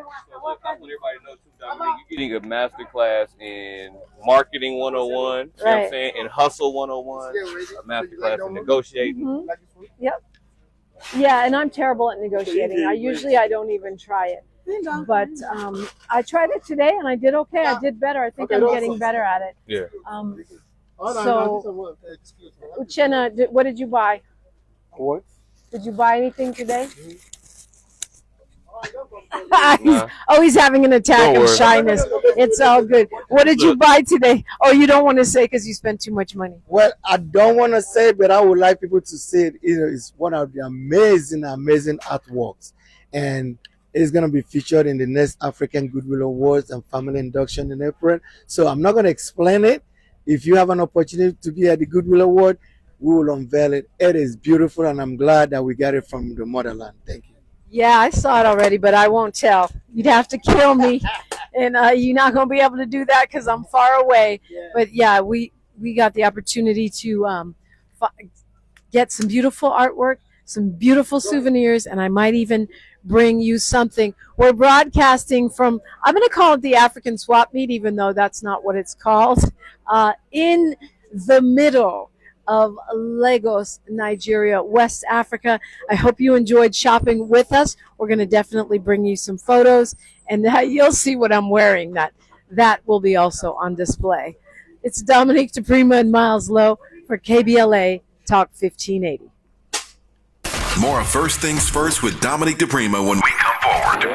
Speaker 6: everybody to know, too, Dominique, you're getting a master class in Marketing 101, you know what I'm saying, and Hustle 101, a master class in negotiating.
Speaker 5: Mm-hmm. Yep. Yeah, and I'm terrible at negotiating. I don't even try it. But I tried it today, and I did okay. I did better. I think I'm getting better at it.
Speaker 6: Yeah.
Speaker 5: So, Uchenna, what did you buy?
Speaker 15: What?
Speaker 5: Did you buy anything today? He's having an attack of shyness. It's all good. What did you buy today? Oh, you don't want to say because you spent too much money.
Speaker 15: Well, I don't want to say, but I would like people to see it. It's one of the amazing artworks. And it's going to be featured in the next African Goodwill Awards and Family Induction in April. So I'm not going to explain it. If you have an opportunity to be at the Goodwill Award, we will unveil it. It is beautiful, and I'm glad that we got it from the Motherland. Thank you.
Speaker 5: Yeah, I saw it already, but I won't tell. You'd have to kill me, and you're not going to be able to do that because I'm far away. Yeah. But yeah, we got the opportunity to get some beautiful artwork, some beautiful souvenirs, and I might even bring you something. We're broadcasting from, I'm going to call it the African Swap Meet, even though that's not what it's called, in the middle of Lagos, Nigeria, West Africa. I hope you enjoyed shopping with us. We're going to definitely bring you some photos, and you'll see what I'm wearing. That will be also on display. It's Dominique DiPrima and Miles Lowe for KBLA Talk 1580.
Speaker 4: More of First Things First with Dominique DiPrima when we come forward.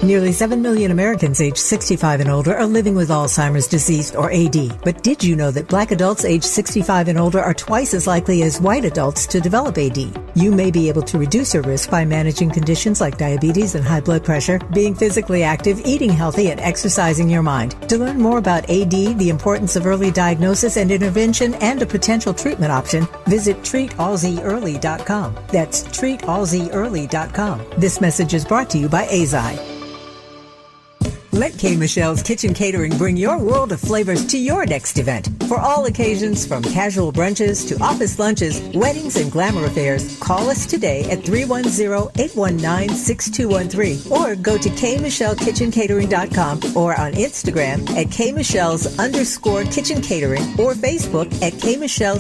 Speaker 18: Nearly 7 million Americans aged 65 and older are living with Alzheimer's disease, or AD. But did you know that Black adults aged 65 and older are twice as likely as white adults to develop AD? You may be able to reduce your risk by managing conditions like diabetes and high blood pressure, being physically active, eating healthy, and exercising your mind. To learn more about AD, the importance of early diagnosis and intervention, and a potential treatment option, visit treatalzearly.com. That's treatalzearly.com. This message is brought to you by AZI. Let K. Michelle's Kitchen Catering bring your world of flavors to your next event. For all occasions, from casual brunches to office lunches, weddings, and glamour affairs, call us today at 310-819-6213 or go to kmichellekitchencatering.com or on Instagram at kmichelles_kitchen catering or Facebook at K.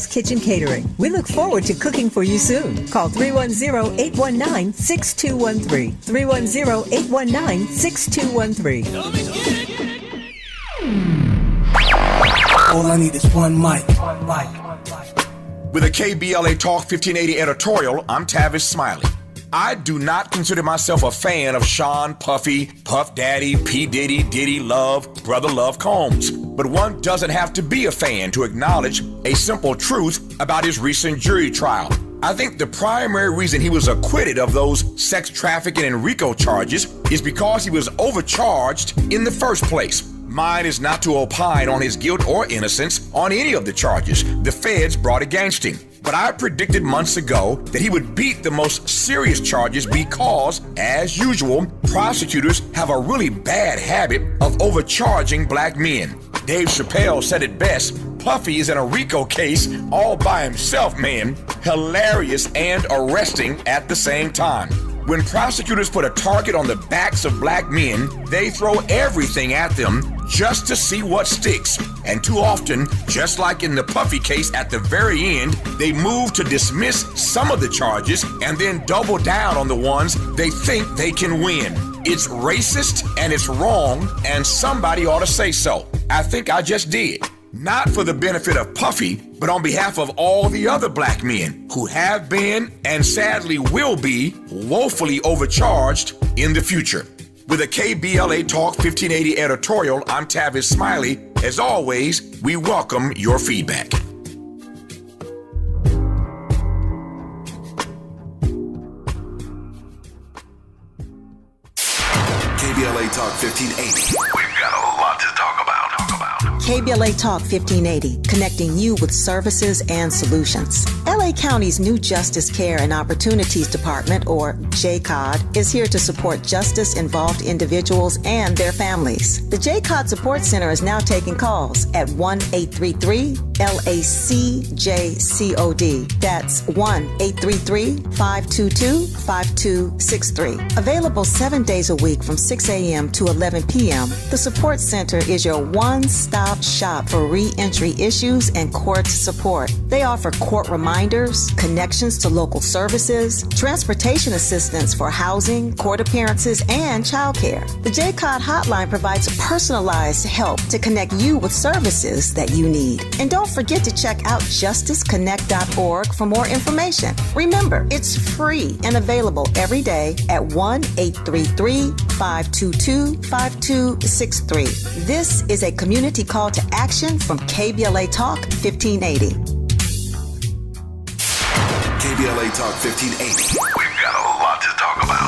Speaker 18: Kitchen Catering. We look forward to cooking for you soon. Call 310-819-6213. 310-819-6213.
Speaker 19: All I need is one mic.
Speaker 20: With a KBLA Talk 1580 editorial, I'm Tavis Smiley. I do not consider myself a fan of Sean Puffy, Puff Daddy, P. Diddy, Diddy Love, Brother Love Combs. But one doesn't have to be a fan to acknowledge a simple truth about his recent jury trial. I think the primary reason he was acquitted of those sex trafficking and RICO charges is because he was overcharged in the first place. Mine is not to opine on his guilt or innocence on any of the charges the feds brought against him. But I predicted months ago that he would beat the most serious charges because, as usual, prosecutors have a really bad habit of overcharging black men. Dave Chappelle said it best. Puffy is in a RICO case all by himself, man. Hilarious and arresting at the same time. When prosecutors put a target on the backs of black men, they throw everything at them just to see what sticks. And too often, just like in the Puffy case at the very end, they move to dismiss some of the charges and then double down on the ones they think they can win. It's racist and it's wrong, and somebody ought to say so. I think I just did. Not for the benefit of Puffy, but on behalf of all the other black men who have been and sadly will be woefully overcharged in the future. With a KBLA Talk 1580 editorial, I'm Tavis Smiley. As always, we welcome your feedback.
Speaker 4: KBLA Talk 1580. We've got a lot to talk about.
Speaker 18: KBLA Talk 1580, connecting you with services and solutions. LA
Speaker 21: LA County's new Justice Care and Opportunities Department, or JCOD, is here to support justice-involved individuals and their families. The JCOD Support Center is now taking calls at 1-833-LACJCOD. That's 1-833-522-5263. Available 7 days a week from 6 a.m. to 11 p.m., the Support Center is your one-stop shop for re-entry issues and court support. They offer court reminders, connections to local services, transportation assistance for housing, court appearances, and childcare. The JCOD hotline provides personalized help to connect you with services that you need. And don't forget to check out justiceconnect.org for more information. Remember, it's free and available every day at 1-833-522-5263. This is a community call to action from KBLA Talk 1580.
Speaker 4: KBLA Talk 1580. We've got a lot to talk about.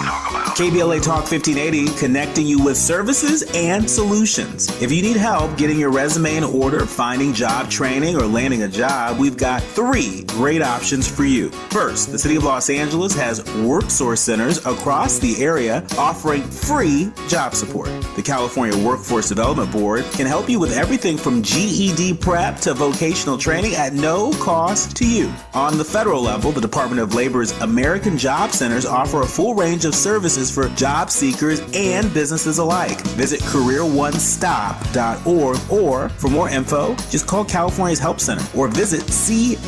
Speaker 22: KBLA Talk 1580, connecting you with services and solutions. If you need help getting your resume in order, finding job training, or landing a job, we've got 3 great options for you. First, the City of Los Angeles has WorkSource centers across the area offering free job support. The California Workforce Development Board can help you with everything from GED prep to vocational training at no cost to you. On the federal level, the Department of Labor's American Job Centers offer a full range of services for job seekers and businesses alike. Visit careeronestop.org, or for more info, just call California's Help Center or visit cwdb.ca.gov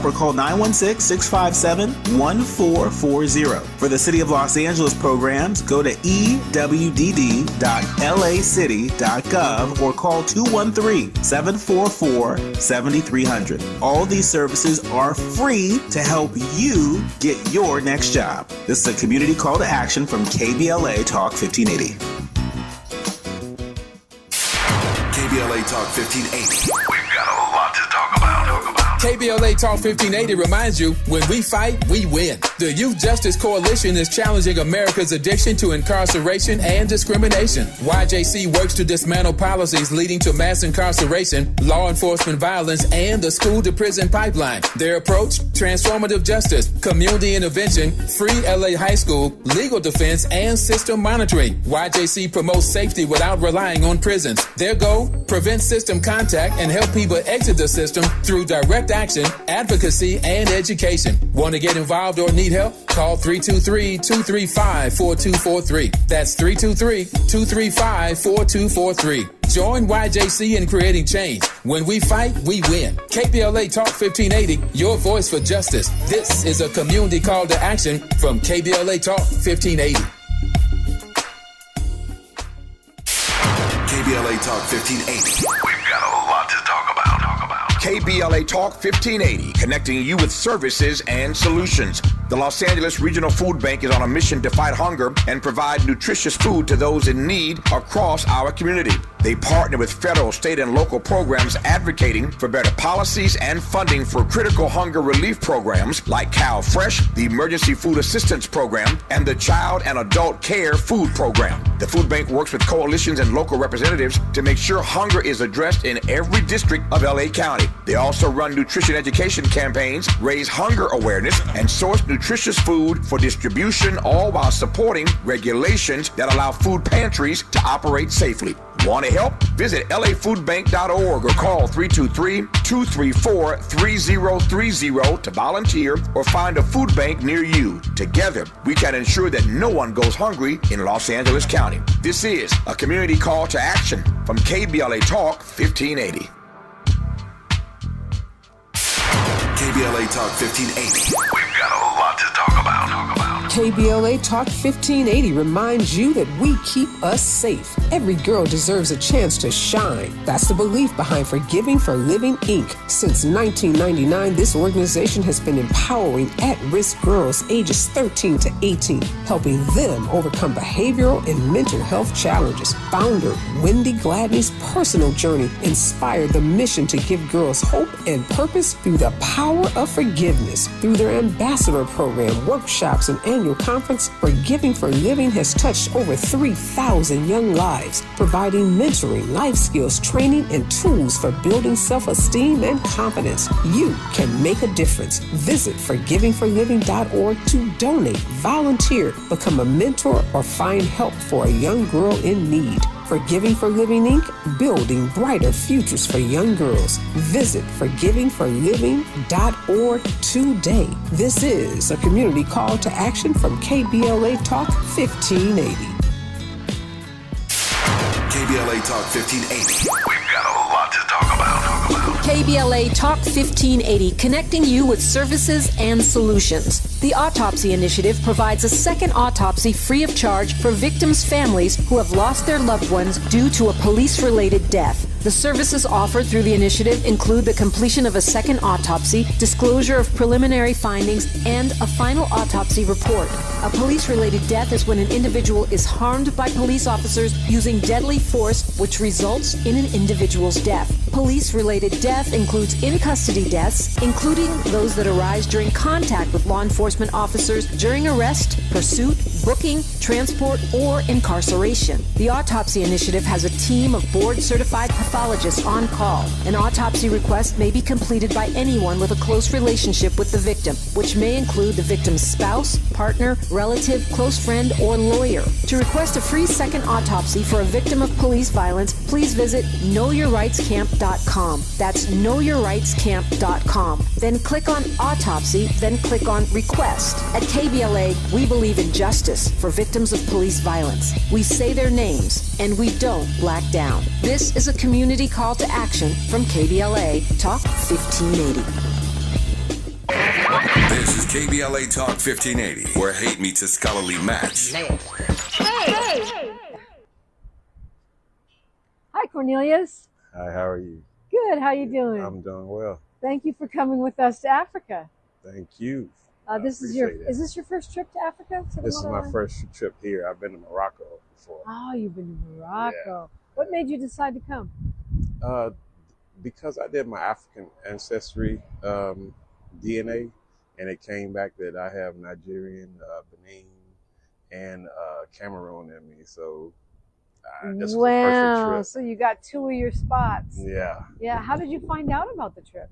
Speaker 22: or call 916-657-1440. For the City of Los Angeles programs, go to ewdd.lacity.gov or call 213-744-7300. All these services are free to help you get your next job. This is a community call to action from KBLA Talk 1580.
Speaker 4: KBLA Talk 1580. We've got a lot to talk about.
Speaker 1: KBLA Talk 1580 reminds you, when we fight, we win. The Youth Justice Coalition is challenging America's addiction to incarceration and discrimination. YJC works to dismantle policies leading to mass incarceration, law enforcement violence, and the school-to-prison pipeline. Their approach? Transformative justice, community intervention, free LA high school, legal defense, and system monitoring. YJC promotes safety without relying on prisons. Their goal? Prevent system contact and help people exit the system through direct action, advocacy, and education. Want to get involved or need help? Call 323-235-4243. That's 323-235-4243. Join YJC in creating change. When we fight, we win. KBLA Talk 1580, your voice for justice. This is a community call to action from KBLA Talk 1580.
Speaker 4: KBLA Talk 1580. We've got a lot to talk about.
Speaker 20: KBLA Talk 1580, connecting you with services and solutions. The Los Angeles Regional Food Bank is on a mission to fight hunger and provide nutritious food to those in need across our community. They partner with federal, state, and local programs advocating for better policies and funding for critical hunger relief programs like Cal Fresh, the Emergency Food Assistance Program, and the Child and Adult Care Food Program. The food bank works with coalitions and local representatives to make sure hunger is addressed in every district of LA County. They also run nutrition education campaigns, raise hunger awareness, and source nutritious food for distribution, all while supporting regulations that allow food pantries to operate safely. Want to help? Visit lafoodbank.org or call 323-234-3030 to volunteer or find a food bank near you. Together, we can ensure that no one goes hungry in Los Angeles County. This is a community call to action from KBLA Talk 1580.
Speaker 4: KBLA Talk 1580. We've got a lot to talk about.
Speaker 23: KBLA Talk 1580 reminds you that we keep us safe. Every girl deserves a chance to shine. That's the belief behind Forgiving for Living, Inc. Since 1999, this organization has been empowering at-risk girls ages 13 to 18, helping them overcome behavioral and mental health challenges. Founder Wendy Gladney's personal journey inspired the mission to give girls hope and purpose through the power of forgiveness. Through their ambassador program, workshops, and annual conference, Forgiving for Living has touched over 3,000 young lives, providing mentoring, life skills, training, and tools for building self-esteem and confidence. You can make a difference. Visit forgivingforliving.org to donate, volunteer, become a mentor, or find help for a young girl in need. Forgiving for Living, Inc., building brighter futures for young girls. Visit forgivingforliving.org today. This is a community call to action from KBLA Talk 1580.
Speaker 4: KBLA Talk 1580. We've got a lot to talk about.
Speaker 3: KBLA Talk 1580, connecting you with services and solutions. The Autopsy Initiative provides a second autopsy free of charge for victims' families who have lost their loved ones due to a police-related death. The services offered through the initiative include the completion of a second autopsy, disclosure of preliminary findings, and a final autopsy report. A police-related death is when an individual is harmed by police officers using deadly force, which results in an individual's death. Police-related death includes in-custody deaths, including those that arise during contact with law enforcement officers during arrest, pursuit, booking, transport, or incarceration. The Autopsy Initiative has a team of board-certified pathologists on call. An autopsy request may be completed by anyone with a close relationship with the victim, which may include the victim's spouse, partner, relative, close friend, or lawyer. To request a free second autopsy for a victim of police violence, please visit knowyourrightscamp.com. That's knowyourrightscamp.com. Then click on Autopsy, then click on Request. At KBLA, we believe in justice for victims of police violence. We say their names, and we don't black down. This is a community call to action from KBLA Talk 1580.
Speaker 4: This is KBLA Talk 1580, where hate meets a scholarly match.
Speaker 5: Hey! Hi, Cornelius.
Speaker 7: Hi, how are you?
Speaker 5: Good. How you doing?
Speaker 7: I'm doing well.
Speaker 5: Thank you for coming with us to Africa.
Speaker 7: Thank you.
Speaker 5: Is this your first trip to Africa?
Speaker 7: This is my first trip here. I've been to Morocco before.
Speaker 5: Oh, you've been to Morocco.
Speaker 7: Yeah.
Speaker 5: What made you decide to come?
Speaker 7: Because I did my African ancestry DNA, and it came back that I have Nigerian, Benin, and Cameroon in me. So this was a perfect trip.
Speaker 5: So you got two of your spots.
Speaker 7: Yeah.
Speaker 5: Yeah. How did you find out about the trip?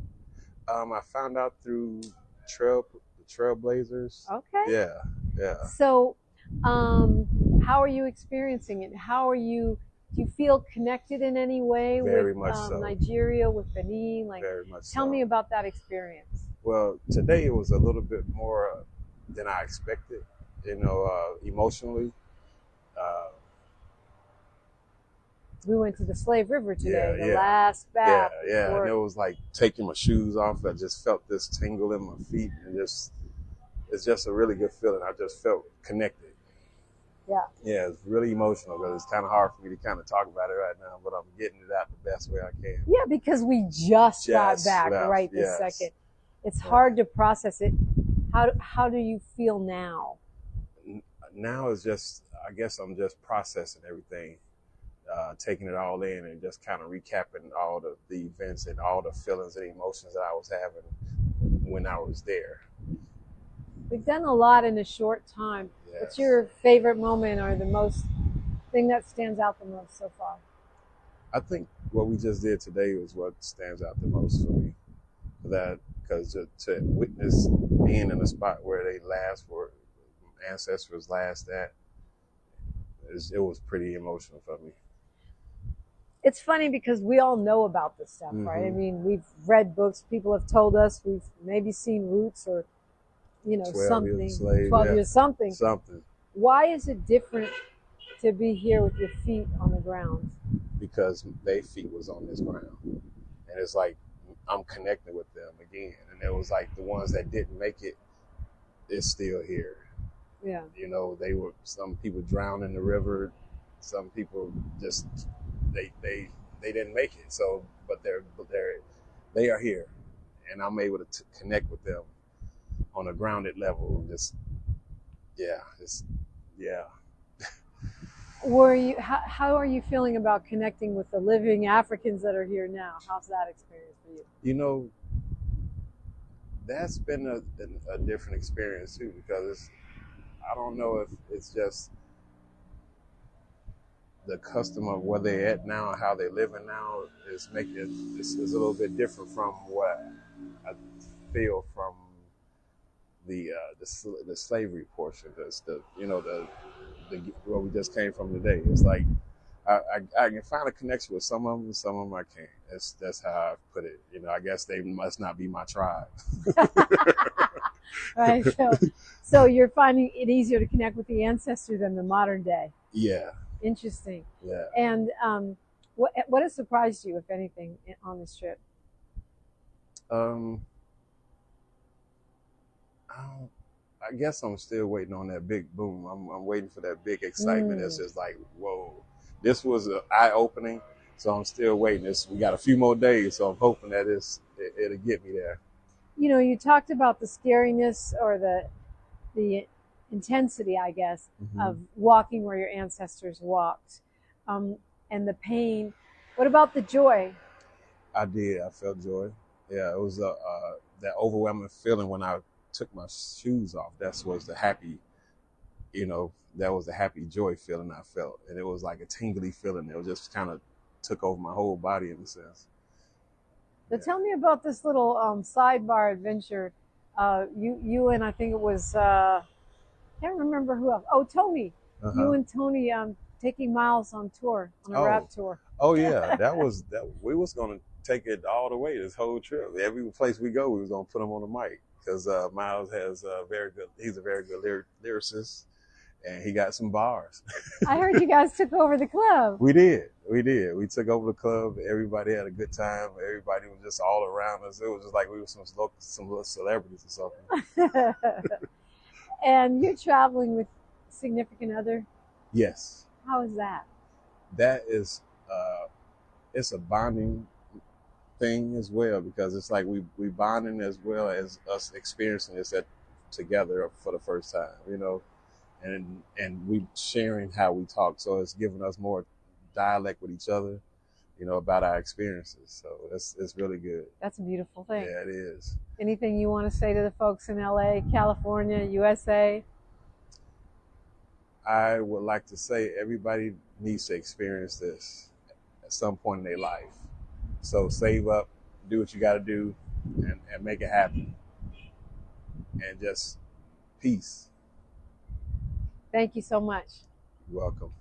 Speaker 7: I found out through Trailblazers.
Speaker 5: Okay.
Speaker 7: Yeah.
Speaker 5: So, how are you experiencing it? Do you feel connected in any way
Speaker 7: Very
Speaker 5: with
Speaker 7: much so.
Speaker 5: Nigeria, with Benin?
Speaker 7: Very much
Speaker 5: tell
Speaker 7: so.
Speaker 5: me about that experience.
Speaker 7: Well, today it was a little bit more than I expected, emotionally.
Speaker 5: We went to the Slave River today, the
Speaker 7: yeah.
Speaker 5: last bath.
Speaker 7: Yeah. And it was like taking my shoes off. I just felt this tingle in my feet, and it's just a really good feeling. I just felt connected.
Speaker 5: Yeah.
Speaker 7: Yeah, it's really emotional because it's kind of hard for me to kind of talk about it right now, but I'm getting it out the best way I can.
Speaker 5: Yeah, because we just got back right this second. It's hard to process it. How do you feel now?
Speaker 7: Now it's just, I guess I'm just processing everything, taking it all in and just kind of recapping all the events and all the feelings and emotions that I was having when I was there.
Speaker 5: We've done a lot in a short time.
Speaker 7: Yes.
Speaker 5: What's your favorite moment or the most thing that stands out the most so far?
Speaker 7: I think what we just did today was what stands out the most for me. Because to witness being in a spot where they ancestors last at, it was pretty emotional for me.
Speaker 5: It's funny because we all know about this stuff, right? I mean, we've read books, people have told us, we've maybe seen Roots or 12 years something. Why is it different to be here with your feet on the ground?
Speaker 7: Because their feet was on this ground. And it's like, I'm connecting with them again. And it was like the ones that didn't make it is still here.
Speaker 5: Yeah.
Speaker 7: Some people drowned in the river. Some people just, they didn't make it. So, but they are here. And I'm able to connect with them on a grounded level.
Speaker 5: How are you feeling about connecting with the living Africans that are here now? How's that experience for you?
Speaker 7: That's been a different experience too, because I don't know if it's just the custom of where they're at now and how they're living now is making it's a little bit different from what I feel from the slavery portion. The where we just came from today. It's like I can find a connection with some of them I can't. That's how I put it. I guess they must not be my tribe.
Speaker 5: Right. So you're finding it easier to connect with the ancestor than the modern day.
Speaker 7: Yeah.
Speaker 5: Interesting.
Speaker 7: Yeah.
Speaker 5: And what has surprised you, if anything, on this trip?
Speaker 7: I guess I'm still waiting on that big boom. I'm waiting for that big excitement. It's just like, whoa, this was an eye-opening. So I'm still waiting. We got a few more days, so I'm hoping that it'll get me there.
Speaker 5: You talked about the scariness or the intensity, I guess, of walking where your ancestors walked, and the pain. What about the joy?
Speaker 7: I did. I felt joy. Yeah, it was that overwhelming feeling when I took my shoes off. That was the happy, that was the happy joy feeling I felt. And it was like a tingly feeling. It was just kind of took over my whole body in a sense.
Speaker 5: So tell me about this little sidebar adventure. You and I think it was, can't remember who else. Oh, Tony. You and Tony taking Miles on tour, on a rap tour.
Speaker 7: Oh yeah, we was going to take it all the way this whole trip. Every place we go, we was going to put him on the mic. Because Miles he's a very good lyricist, and he got some bars.
Speaker 5: I heard you guys took over the club.
Speaker 7: We did. We took over the club. Everybody had a good time. Everybody was just all around us. It was just like we were some little celebrities or something.
Speaker 5: And you're traveling with significant other?
Speaker 7: Yes.
Speaker 5: How is that?
Speaker 7: That is, it's a bonding thing as well, because it's like we bonding as well as us experiencing this together for the first time, and we sharing how we talk. So it's giving us more dialect with each other, about our experiences. So it's really good.
Speaker 5: That's a beautiful thing.
Speaker 7: Yeah, it is.
Speaker 5: Anything you want to say to the folks in LA, California, USA?
Speaker 7: I would like to say everybody needs to experience this at some point in their life. So save up, do what you got to do, and make it happen. And just peace.
Speaker 5: Thank you so much.
Speaker 7: You're welcome.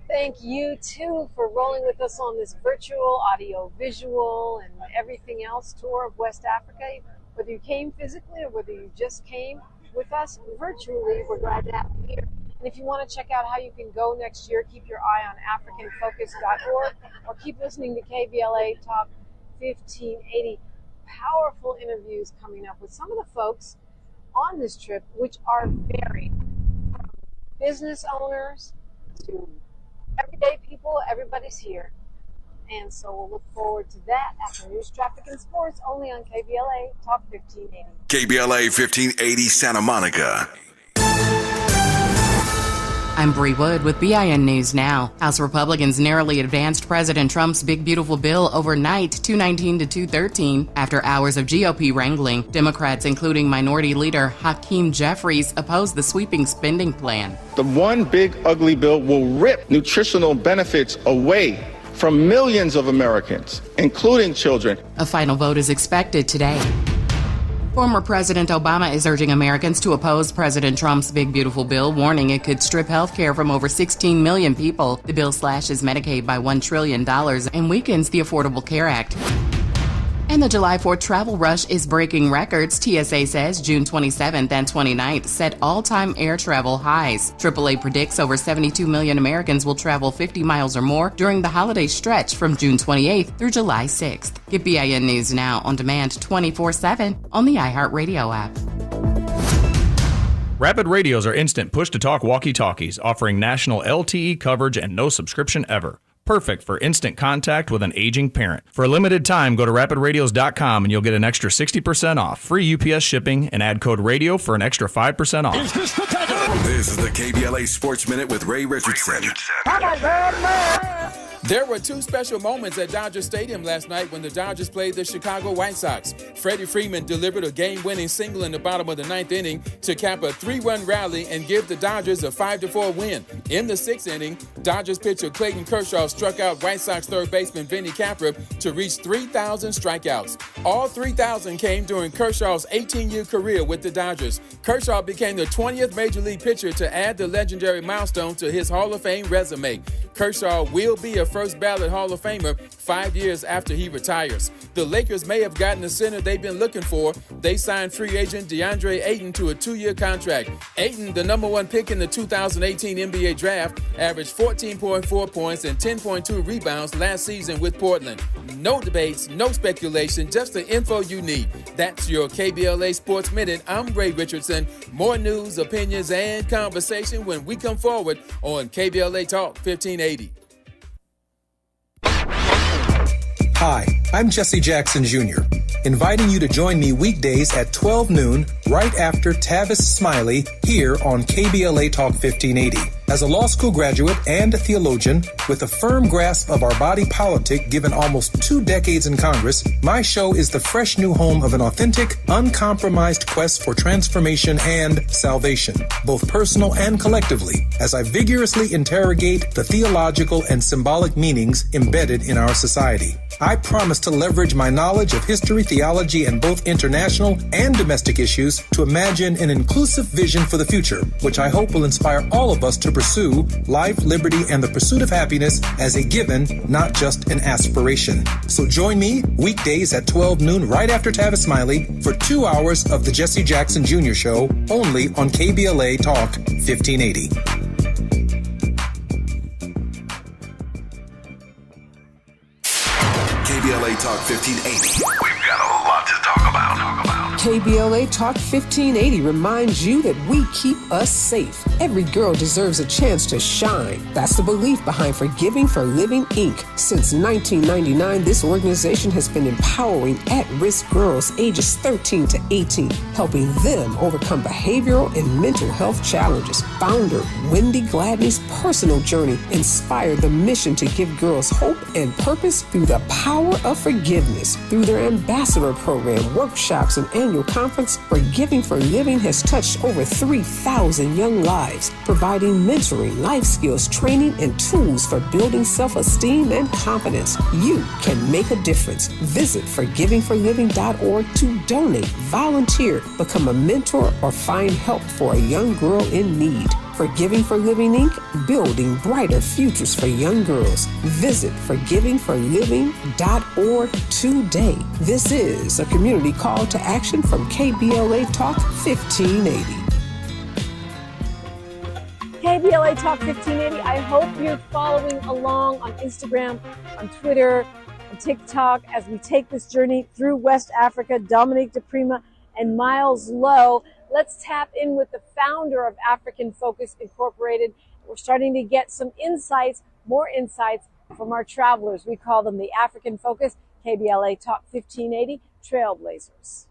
Speaker 5: Thank you, too, for rolling with us on this virtual, audio, visual, and everything else tour of West Africa. Whether you came physically or whether you just came with us virtually, we're glad to have you here. And if you want to check out how you can go next year, keep your eye on AfricanFocus.org or keep listening to KBLA Talk 1580. Powerful interviews coming up with some of the folks on this trip, which are varied, from business owners to everyday people. Everybody's here. And so we'll look forward to that after news, traffic, and sports, only on KBLA Talk 1580.
Speaker 4: KBLA 1580 Santa Monica.
Speaker 12: I'm Bree Wood with BIN News Now. House Republicans narrowly advanced President Trump's big beautiful bill overnight, 219 to 213. After hours of GOP wrangling, Democrats, including Minority Leader Hakeem Jeffries, opposed the sweeping spending plan.
Speaker 13: The one big ugly bill will rip nutritional benefits away from millions of Americans, including children.
Speaker 12: A final vote is expected today. Former President Obama is urging Americans to oppose President Trump's big beautiful bill, warning it could strip health care from over 16 million people. The bill slashes Medicaid by $1 trillion and weakens the Affordable Care Act. And the July 4th travel rush is breaking records. TSA says June 27th and 29th set all-time air travel highs. AAA predicts over 72 million Americans will travel 50 miles or more during the holiday stretch from June 28th through July 6th. Get BIN News Now on demand 24/7 on the iHeartRadio app.
Speaker 14: Rapid radios are instant push-to-talk walkie-talkies offering national LTE coverage and no subscription ever. Perfect for instant contact with an aging parent. For a limited time, go to rapidradios.com and you'll get an extra 60% off, free UPS shipping, and add code radio for an extra 5% off.
Speaker 4: This is the KBLA Sports Minute with Ray Richardson.
Speaker 1: There were two special moments at Dodger Stadium last night when the Dodgers played the Chicago White Sox. Freddie Freeman delivered a game-winning single in the bottom of the ninth inning to cap a 3-run rally and give the Dodgers a 5-4 win. In the sixth inning, Dodgers pitcher Clayton Kershaw struck out White Sox third baseman Vinny Capra to reach 3,000 strikeouts. All 3,000 came during Kershaw's 18-year career with the Dodgers. Kershaw became the 20th Major League pitcher to add the legendary milestone to his Hall of Fame resume. Kershaw will be a first-ballot Hall of Famer 5 years after he retires. The Lakers may have gotten the center they've been looking for. They signed free agent DeAndre Ayton to a 2-year contract. Ayton, the number one pick in the 2018 NBA draft, averaged 14.4 points and 10.2 rebounds last season with Portland. No debates, no speculation, just the info you need. That's your KBLA Sports Minute. I'm Ray Richardson. More news, opinions, and conversation when we come forward on KBLA Talk 1580.
Speaker 8: Hi, I'm Jesse Jackson Jr., inviting you to join me weekdays at 12 noon right after Tavis Smiley here on KBLA Talk 1580. As a law school graduate and a theologian with a firm grasp of our body politic given almost 2 decades in Congress, my show is the fresh new home of an authentic, uncompromised quest for transformation and salvation, both personal and collectively, as I vigorously interrogate the theological and symbolic meanings embedded in our society. I promise to leverage my knowledge of history, theology, and both international and domestic issues to imagine an inclusive vision for the future, which I hope will inspire all of us to pursue life, liberty, and the pursuit of happiness as a given, not just an aspiration. So join me weekdays at 12 noon right after Tavis Smiley for 2 hours of the Jesse Jackson Jr. Show only on KBLA Talk 1580.
Speaker 4: KBLA Talk 1580. We've got a lot to talk about.
Speaker 23: KBLA Talk 1580 reminds you that we keep us safe. Every girl deserves a chance to shine. That's the belief behind Forgiving for Living, Inc. Since 1999, this organization has been empowering at-risk girls ages 13 to 18, helping them overcome behavioral and mental health challenges. Founder Wendy Gladney's personal journey inspired the mission to give girls hope and purpose through the power of forgiveness. Through their ambassador program, workshops, and annual conference, Forgiving for Living has touched over 3,000 young lives, providing mentoring, life skills, training, and tools for building self-esteem and confidence. You can make a difference. Visit forgivingforliving.org to donate, volunteer, become a mentor, or find help for a young girl in need. Forgiving for Living, Inc., building brighter futures for young girls. Visit forgivingforliving.org today. This is a community call to action from KBLA Talk 1580.
Speaker 5: KBLA Talk 1580. I hope you're following along on Instagram, on Twitter, on TikTok as we take this journey through West Africa. Dominique DiPrima and Miles Lowe. Let's tap in with the founder of African Focus Incorporated. We're starting to get some insights, more insights from our travelers. We call them the African Focus KBLA Talk 1580 Trailblazers.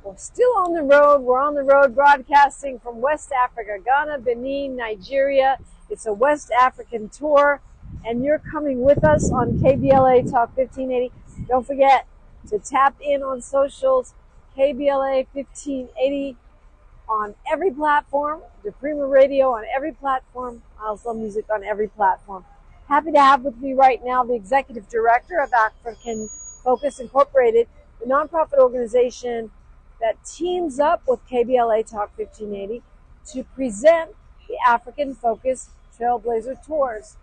Speaker 5: We're still on the road. We're on the road broadcasting from West Africa, Ghana, Benin, Nigeria. It's a West African tour, and you're coming with us on KBLA Talk 1580. Don't forget to tap in on socials, KBLA 1580 on every platform, DiPrima Radio on every platform, Miles Lowe Music on every platform. Happy to have with me right now the Executive Director of African Focus Incorporated, the nonprofit organization that teams up with KBLA Talk 1580 to present the African Focus Trailblazer Tours.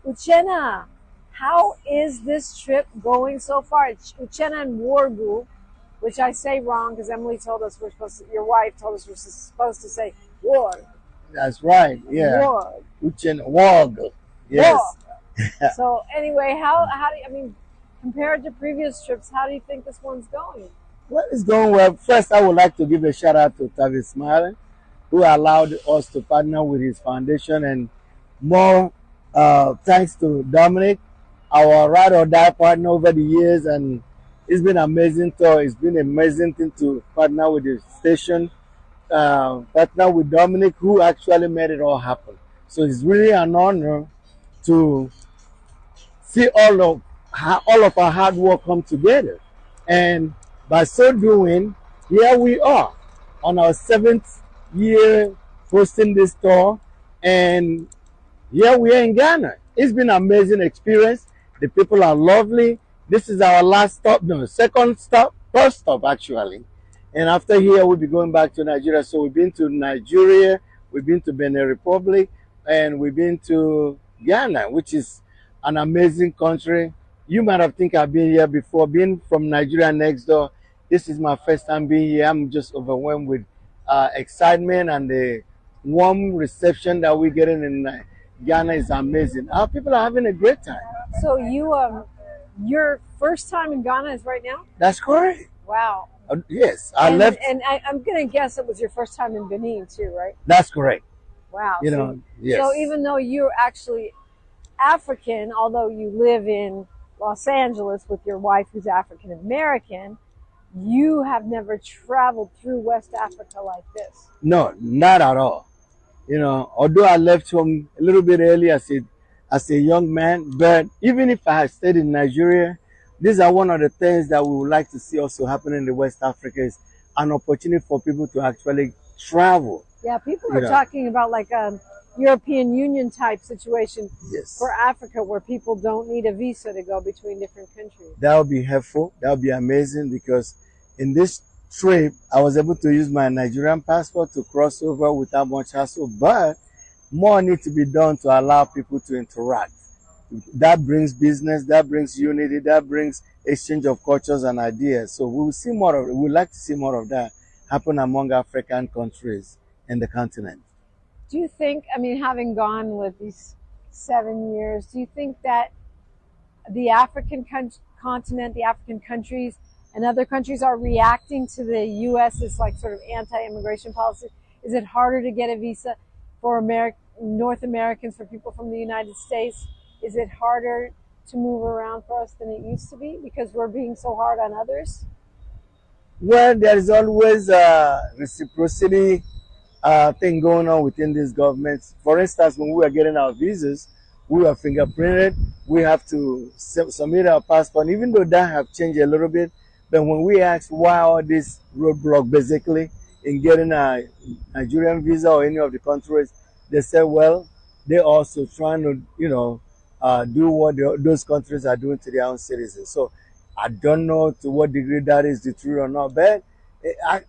Speaker 5: Uchenna, how is this trip going so far? It's Uchenna and Wargu, which I say wrong because Emily told us your wife told us we're supposed to say Warg.
Speaker 15: That's right, yeah.
Speaker 5: Warg.
Speaker 15: Uchenna, Warg. Yes.
Speaker 5: Warg. So anyway, how do you, compared to previous trips, how do you think this one's going?
Speaker 15: Well, it's going well. First, I would like to give a shout out to Tavis Smiley, who allowed us to partner with his foundation, and more thanks to Dominic, our ride or die partner over the years, and it's been amazing tour. It's been an amazing thing to partner with the station, partner with Dominic, who actually made it all happen. So it's really an honor to see all of our hard work come together. And by so doing, here we are on our 7th year hosting this tour, and here we are in Ghana. It's been an amazing experience. The people are lovely. This is our last stop, no, second stop, first stop actually. And after here, we'll be going back to Nigeria. So we've been to Nigeria, we've been to Benin Republic, and we've been to Ghana, which is an amazing country. You might have think I've been here before, being from Nigeria next door. This is my first time being here. I'm just overwhelmed with excitement, and the warm reception that we're getting in Ghana is amazing. Our people are having a great time.
Speaker 5: So your first time in Ghana is right now?
Speaker 15: That's correct.
Speaker 5: Wow.
Speaker 15: Yes, I left.
Speaker 5: And I'm going to guess it was your first time in Benin too, right?
Speaker 15: That's correct.
Speaker 5: Wow.
Speaker 15: Yes.
Speaker 5: So even though you're actually African, although you live in Los Angeles with your wife who's African American, you have never traveled through West Africa like this.
Speaker 15: No, not at all. Although I left home a little bit early as a young man, but even if I had stayed in Nigeria, these are one of the things that we would like to see also happen in the West Africa, is an opportunity for people to actually travel.
Speaker 5: Yeah, people are talking about like a European Union type situation for Africa, where people don't need a visa to go between different countries.
Speaker 15: That would be helpful. That would be amazing, because in this trip, I was able to use my Nigerian passport to cross over without much hassle, but more needs to be done to allow people to interact. That brings business, that brings unity, that brings exchange of cultures and ideas. So we will see more of it. We'd like to see more of that happen among African countries in the continent.
Speaker 5: Do you think, having gone with these 7 years, do you think that the African continent, the African countries, and other countries are reacting to the U.S.'s like sort of anti-immigration policy? Is it harder to get a visa for North Americans, for people from the United States? Is it harder to move around for us than it used to be because we're being so hard on others?
Speaker 15: Well, there is always a reciprocity thing going on within these governments. For instance, when we were getting our visas, we were fingerprinted. We have to submit our passport, even though that have changed a little bit. But when we asked why all this roadblock basically in getting a Nigerian visa or any of the countries, they said, well, they're also trying to, do what those countries are doing to their own citizens. So I don't know to what degree that is the truth or not, but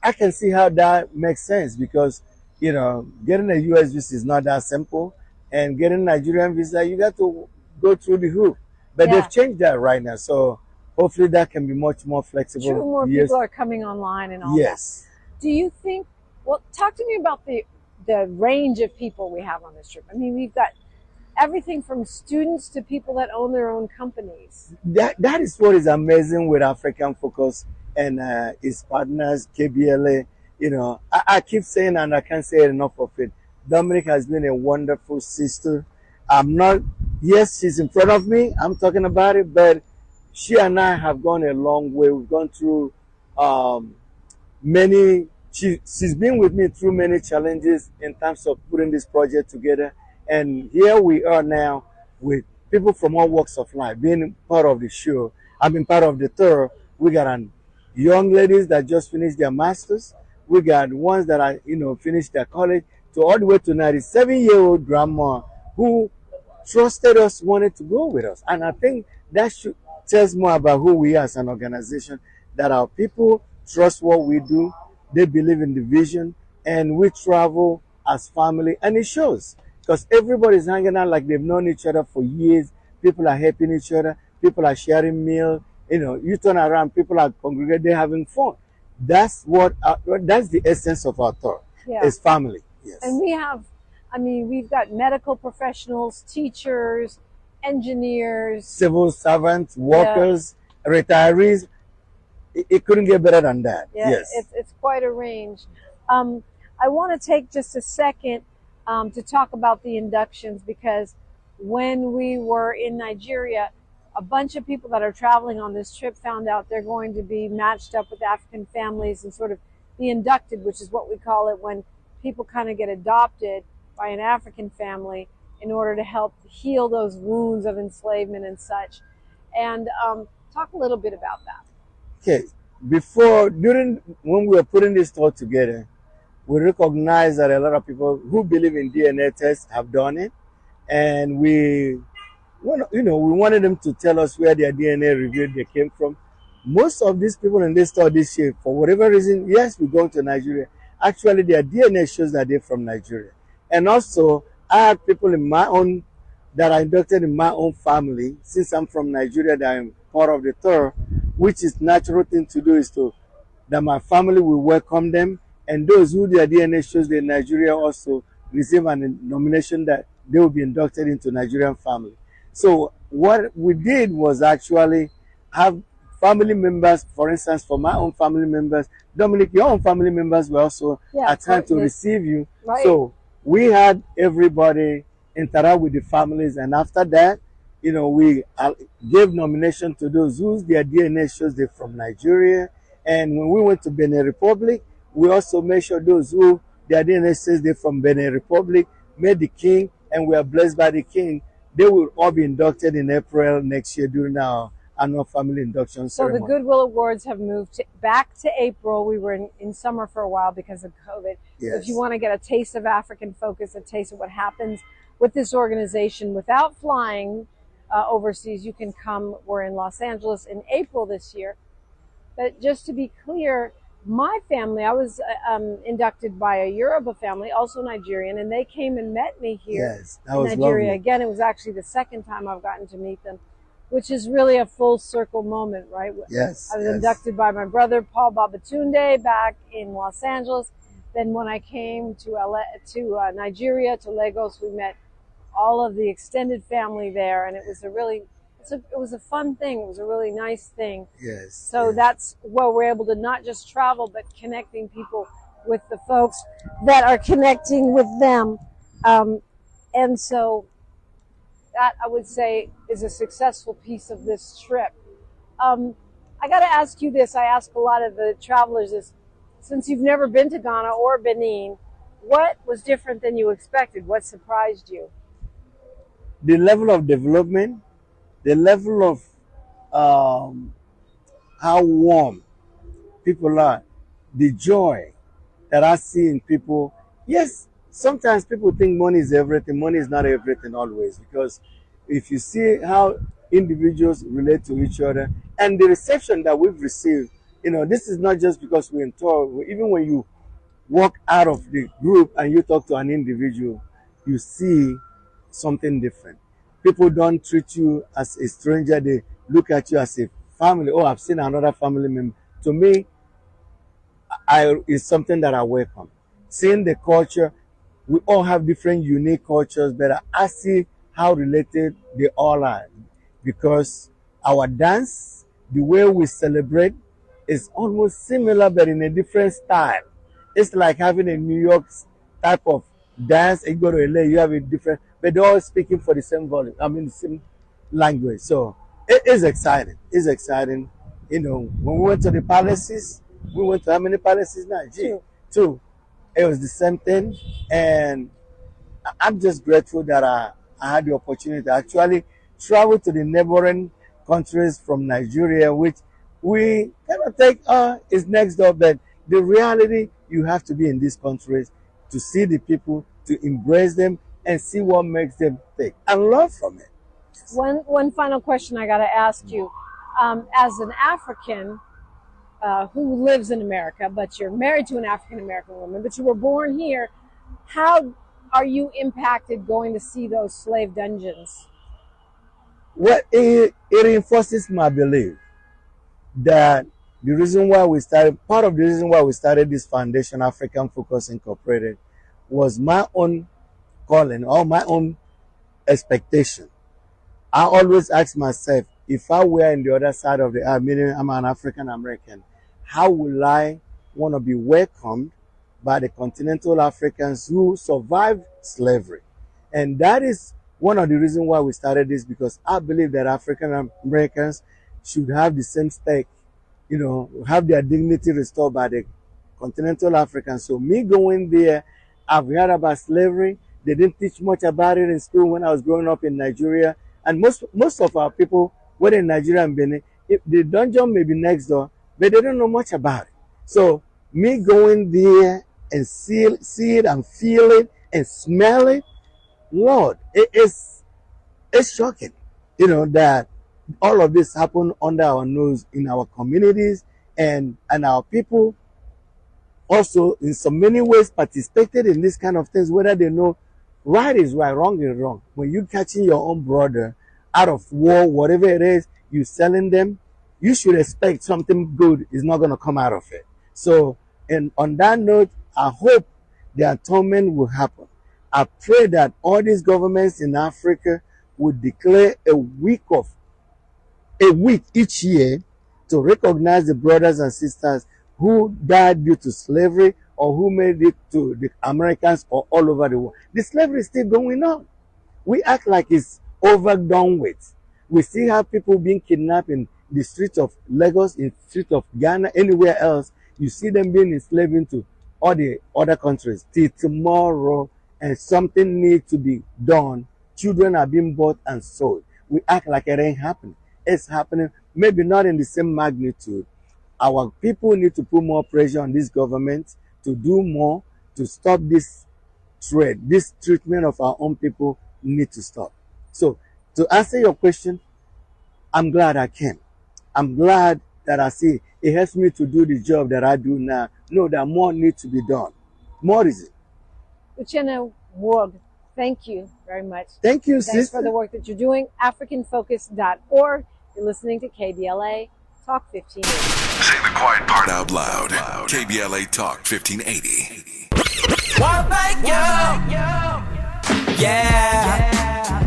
Speaker 15: I can see how that makes sense, because, getting a U.S. visa is not that simple, and getting a Nigerian visa, you got to go through the hoop. But they've changed that right now, so hopefully that can be much more flexible.
Speaker 5: True, more people are coming online and all that. Do you think, talk to me about the range of people we have on this trip. We've got everything from students to people that own their own companies.
Speaker 15: That is what is amazing with African Focus and its partners, KBLA. I keep saying, and I can't say enough of it, Dominique has been a wonderful sister. Yes, she's in front of me, I'm talking about it, but she and I have gone a long way. We've gone through she's been with me through many challenges in terms of putting this project together. And here we are now with people from all walks of life being part of the show. I've been part of the tour. We got young ladies that just finished their masters. We got ones that are, finished their college, to all the way to 97-year-old grandma who trusted us, wanted to go with us. And I think that tells more about who we are as an organization, that our people trust what we do. They believe in the vision, and we travel as family, and it shows, because everybody's hanging out like they've known each other for years. People are helping each other. People are sharing meals. You turn around, people are congregating, they're having fun. That's the essence of our tour. It's family. Yes.
Speaker 5: And we've got medical professionals, teachers, engineers,
Speaker 15: civil servants, workers, retirees. It couldn't get better than that. Yes.
Speaker 5: It's quite a range. I want to take just a second to talk about the inductions, because when we were in Nigeria, a bunch of people that are traveling on this trip found out they're going to be matched up with African families and sort of be inducted, which is what we call it when people kind of get adopted by an African family in order to help heal those wounds of enslavement and such. And talk a little bit about that.
Speaker 15: Okay, when we were putting this thought together, we recognized that a lot of people who believe in DNA tests have done it, and we wanted them to tell us where their DNA revealed they came from. Most of these people in this study, for whatever reason, yes, we go to Nigeria. Actually, their DNA shows that they're from Nigeria. And also, I had people in my own that are inducted in my own family, since I'm from Nigeria, that I'm part of the tour, which is natural thing to do is that my family will welcome them, and those who their DNA shows they're in Nigeria also receive a nomination that they will be inducted into Nigerian family. So what we did was actually have family members, for instance, for my own family members, Dominique, your own family members were also assigned to receive you. Right. So we had everybody interact with the families, and after that, we gave nomination to those whose their DNA shows they're from Nigeria. And when we went to Benin Republic, we also made sure those who their DNA says they're from Benin Republic made the king, and we are blessed by the king. They will all be inducted in April next year during our annual family induction ceremony.
Speaker 5: So the Goodwill Awards have moved back to April. We were in summer for a while because of COVID. Yes. So if you want to get a taste of African Focus, a taste of what happens with this organization without flying overseas, you can come. We're in Los Angeles in April this year. But just to be clear, my family, I was inducted by a Yoruba family, also Nigerian, and they came and met me here in Nigeria. Lovely. Again, it was actually the second time I've gotten to meet them, which is really a full circle moment, right?
Speaker 15: Yes.
Speaker 5: I was inducted by my brother, Paul Babatunde, back in Los Angeles. Then when I came to Nigeria, to Lagos, we met all of the extended family there, and it was it was a fun thing. It was a really nice thing.
Speaker 15: Yes.
Speaker 5: So that's where we're able to not just travel, but connecting people with the folks that are connecting with them. And so that, I would say, is a successful piece of this trip. I got to ask you this. I ask a lot of the travelers this. Since you've never been to Ghana or Benin, what was different than you expected? What surprised you?
Speaker 15: The level of development, the level of how warm people are, the joy that I see in people. Yes, sometimes people think money is everything. Money is not everything always, because if you see how individuals relate to each other and the reception that we've received, this is not just because we're in tour. Even when you walk out of the group and you talk to an individual, you see something different. People don't treat you as a stranger. They look at you as a family. Oh, I've seen another family member. To me, it's something that I welcome. Seeing the culture, we all have different unique cultures, but I see how related they all are, because our dance, the way we celebrate, is almost similar, but in a different style. It's like having a New York type of dance. You go to LA, you have a different, but they're all speaking for the same volume. The same language. So it is exciting. It's exciting. When we went to the palaces, we went to how many palaces now? Two. It was the same thing. And I'm just grateful that I had the opportunity to actually travel to the neighboring countries from Nigeria, which we cannot take, is next door. But the reality, you have to be in these countries to see the people, to embrace them, and see what makes them tick and learn from it.
Speaker 5: One final question I got to ask you. As an African who lives in America, but you're married to an African-American woman, but you were born here, how are you impacted going to see those slave dungeons?
Speaker 15: Well, it reinforces my belief that the reason why part of the reason why we started this foundation, African Focus Incorporated, was my own calling or my own expectation. I always ask myself, if I were in the other side of the earth, meaning I'm an African American, how will I want to be welcomed by the continental Africans who survived slavery? And that is one of the reasons why we started this, because I believe that African Americans should have the same stake, have their dignity restored by the continental Africans. So me going there, I've heard about slavery, They didn't teach much about it in school when I was growing up in Nigeria. And most of our people, whether in Nigeria and Benin, if the dungeon may be next door, but they don't know much about it. So me going there and see it and feel it and smell it, Lord, it's shocking, that all of this happened under our nose in our communities, and our people also in so many ways participated in this kind of things, whether they know right is right, wrong is wrong. When you catching your own brother out of war, whatever it is, you selling them, you should expect something good is not going to come out of it. So, and on that note, I hope the atonement will happen. I pray that all these governments in Africa would declare a week each year to recognize the brothers and sisters who died due to slavery or who made it to the Americans or all over the world. The slavery is still going on. We act like it's overdone with. We still have people being kidnapped in the streets of Lagos, in the streets of Ghana, anywhere else. You see them being enslaved into all the other countries till tomorrow, and something needs to be done. Children are being bought and sold. We act like it ain't happening. It's happening, maybe not in the same magnitude. Our people need to put more pressure on this government to do more to stop this trade. This treatment of our own people need to stop. So, to answer your question, I'm glad I came. I'm glad that I see it helps me to do the job that I do now. Know that more needs to be done. More is it.
Speaker 5: Uchenna Ward, thank you very much.
Speaker 15: Thank you,
Speaker 5: Thanks for the work that you're doing. AfricanFocus.org. You're listening to KBLA Talk 1580.
Speaker 4: Say the quiet part out loud. KBLA Talk 1580.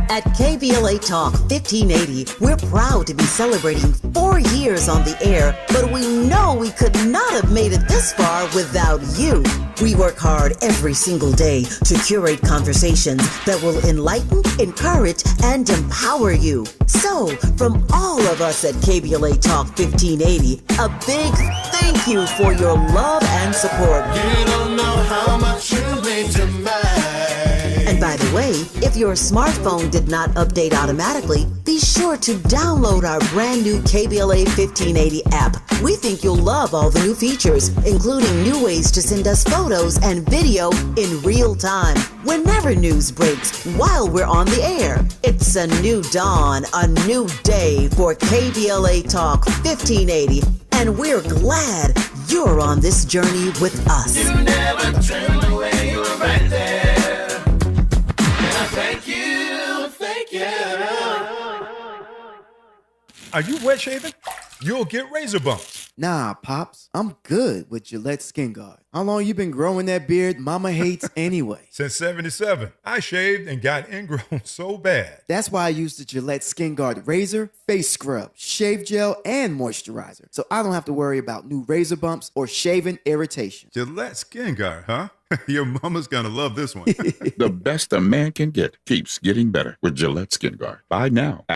Speaker 21: At KBLA Talk 1580, we're proud to be celebrating 4 years on the air, but we know we could not have made it this far without you. We work hard every single day to curate conversations that will enlighten, encourage, and empower you. So, from all of us at KBLA Talk 1580, a big thank you for your love and support.
Speaker 9: You don't know how much you mean to me.
Speaker 21: And by the way, if your smartphone did not update automatically, be sure to download our brand new KBLA 1580 app. We think you'll love all the new features, including new ways to send us photos and video in real time, whenever news breaks, while we're on the air. It's a new dawn, a new day for KBLA Talk 1580, and we're glad you're on this journey with us.
Speaker 9: You never turned away, you were right there. Thank you, thank you.
Speaker 10: Are you wet shaving? You'll get razor bumps.
Speaker 11: Nah, Pops, I'm good with Gillette Skin Guard. How long you been growing that beard Mama hates anyway?
Speaker 10: Since 77. I shaved and got ingrown so bad.
Speaker 11: That's why I use the Gillette Skin Guard razor, face scrub, shave gel, and moisturizer. So I don't have to worry about new razor bumps or shaving irritation.
Speaker 10: Gillette Skin Guard, huh? Your mama's gonna love this one.
Speaker 24: The best a man can get keeps getting better with Gillette Skin Guard. Buy now.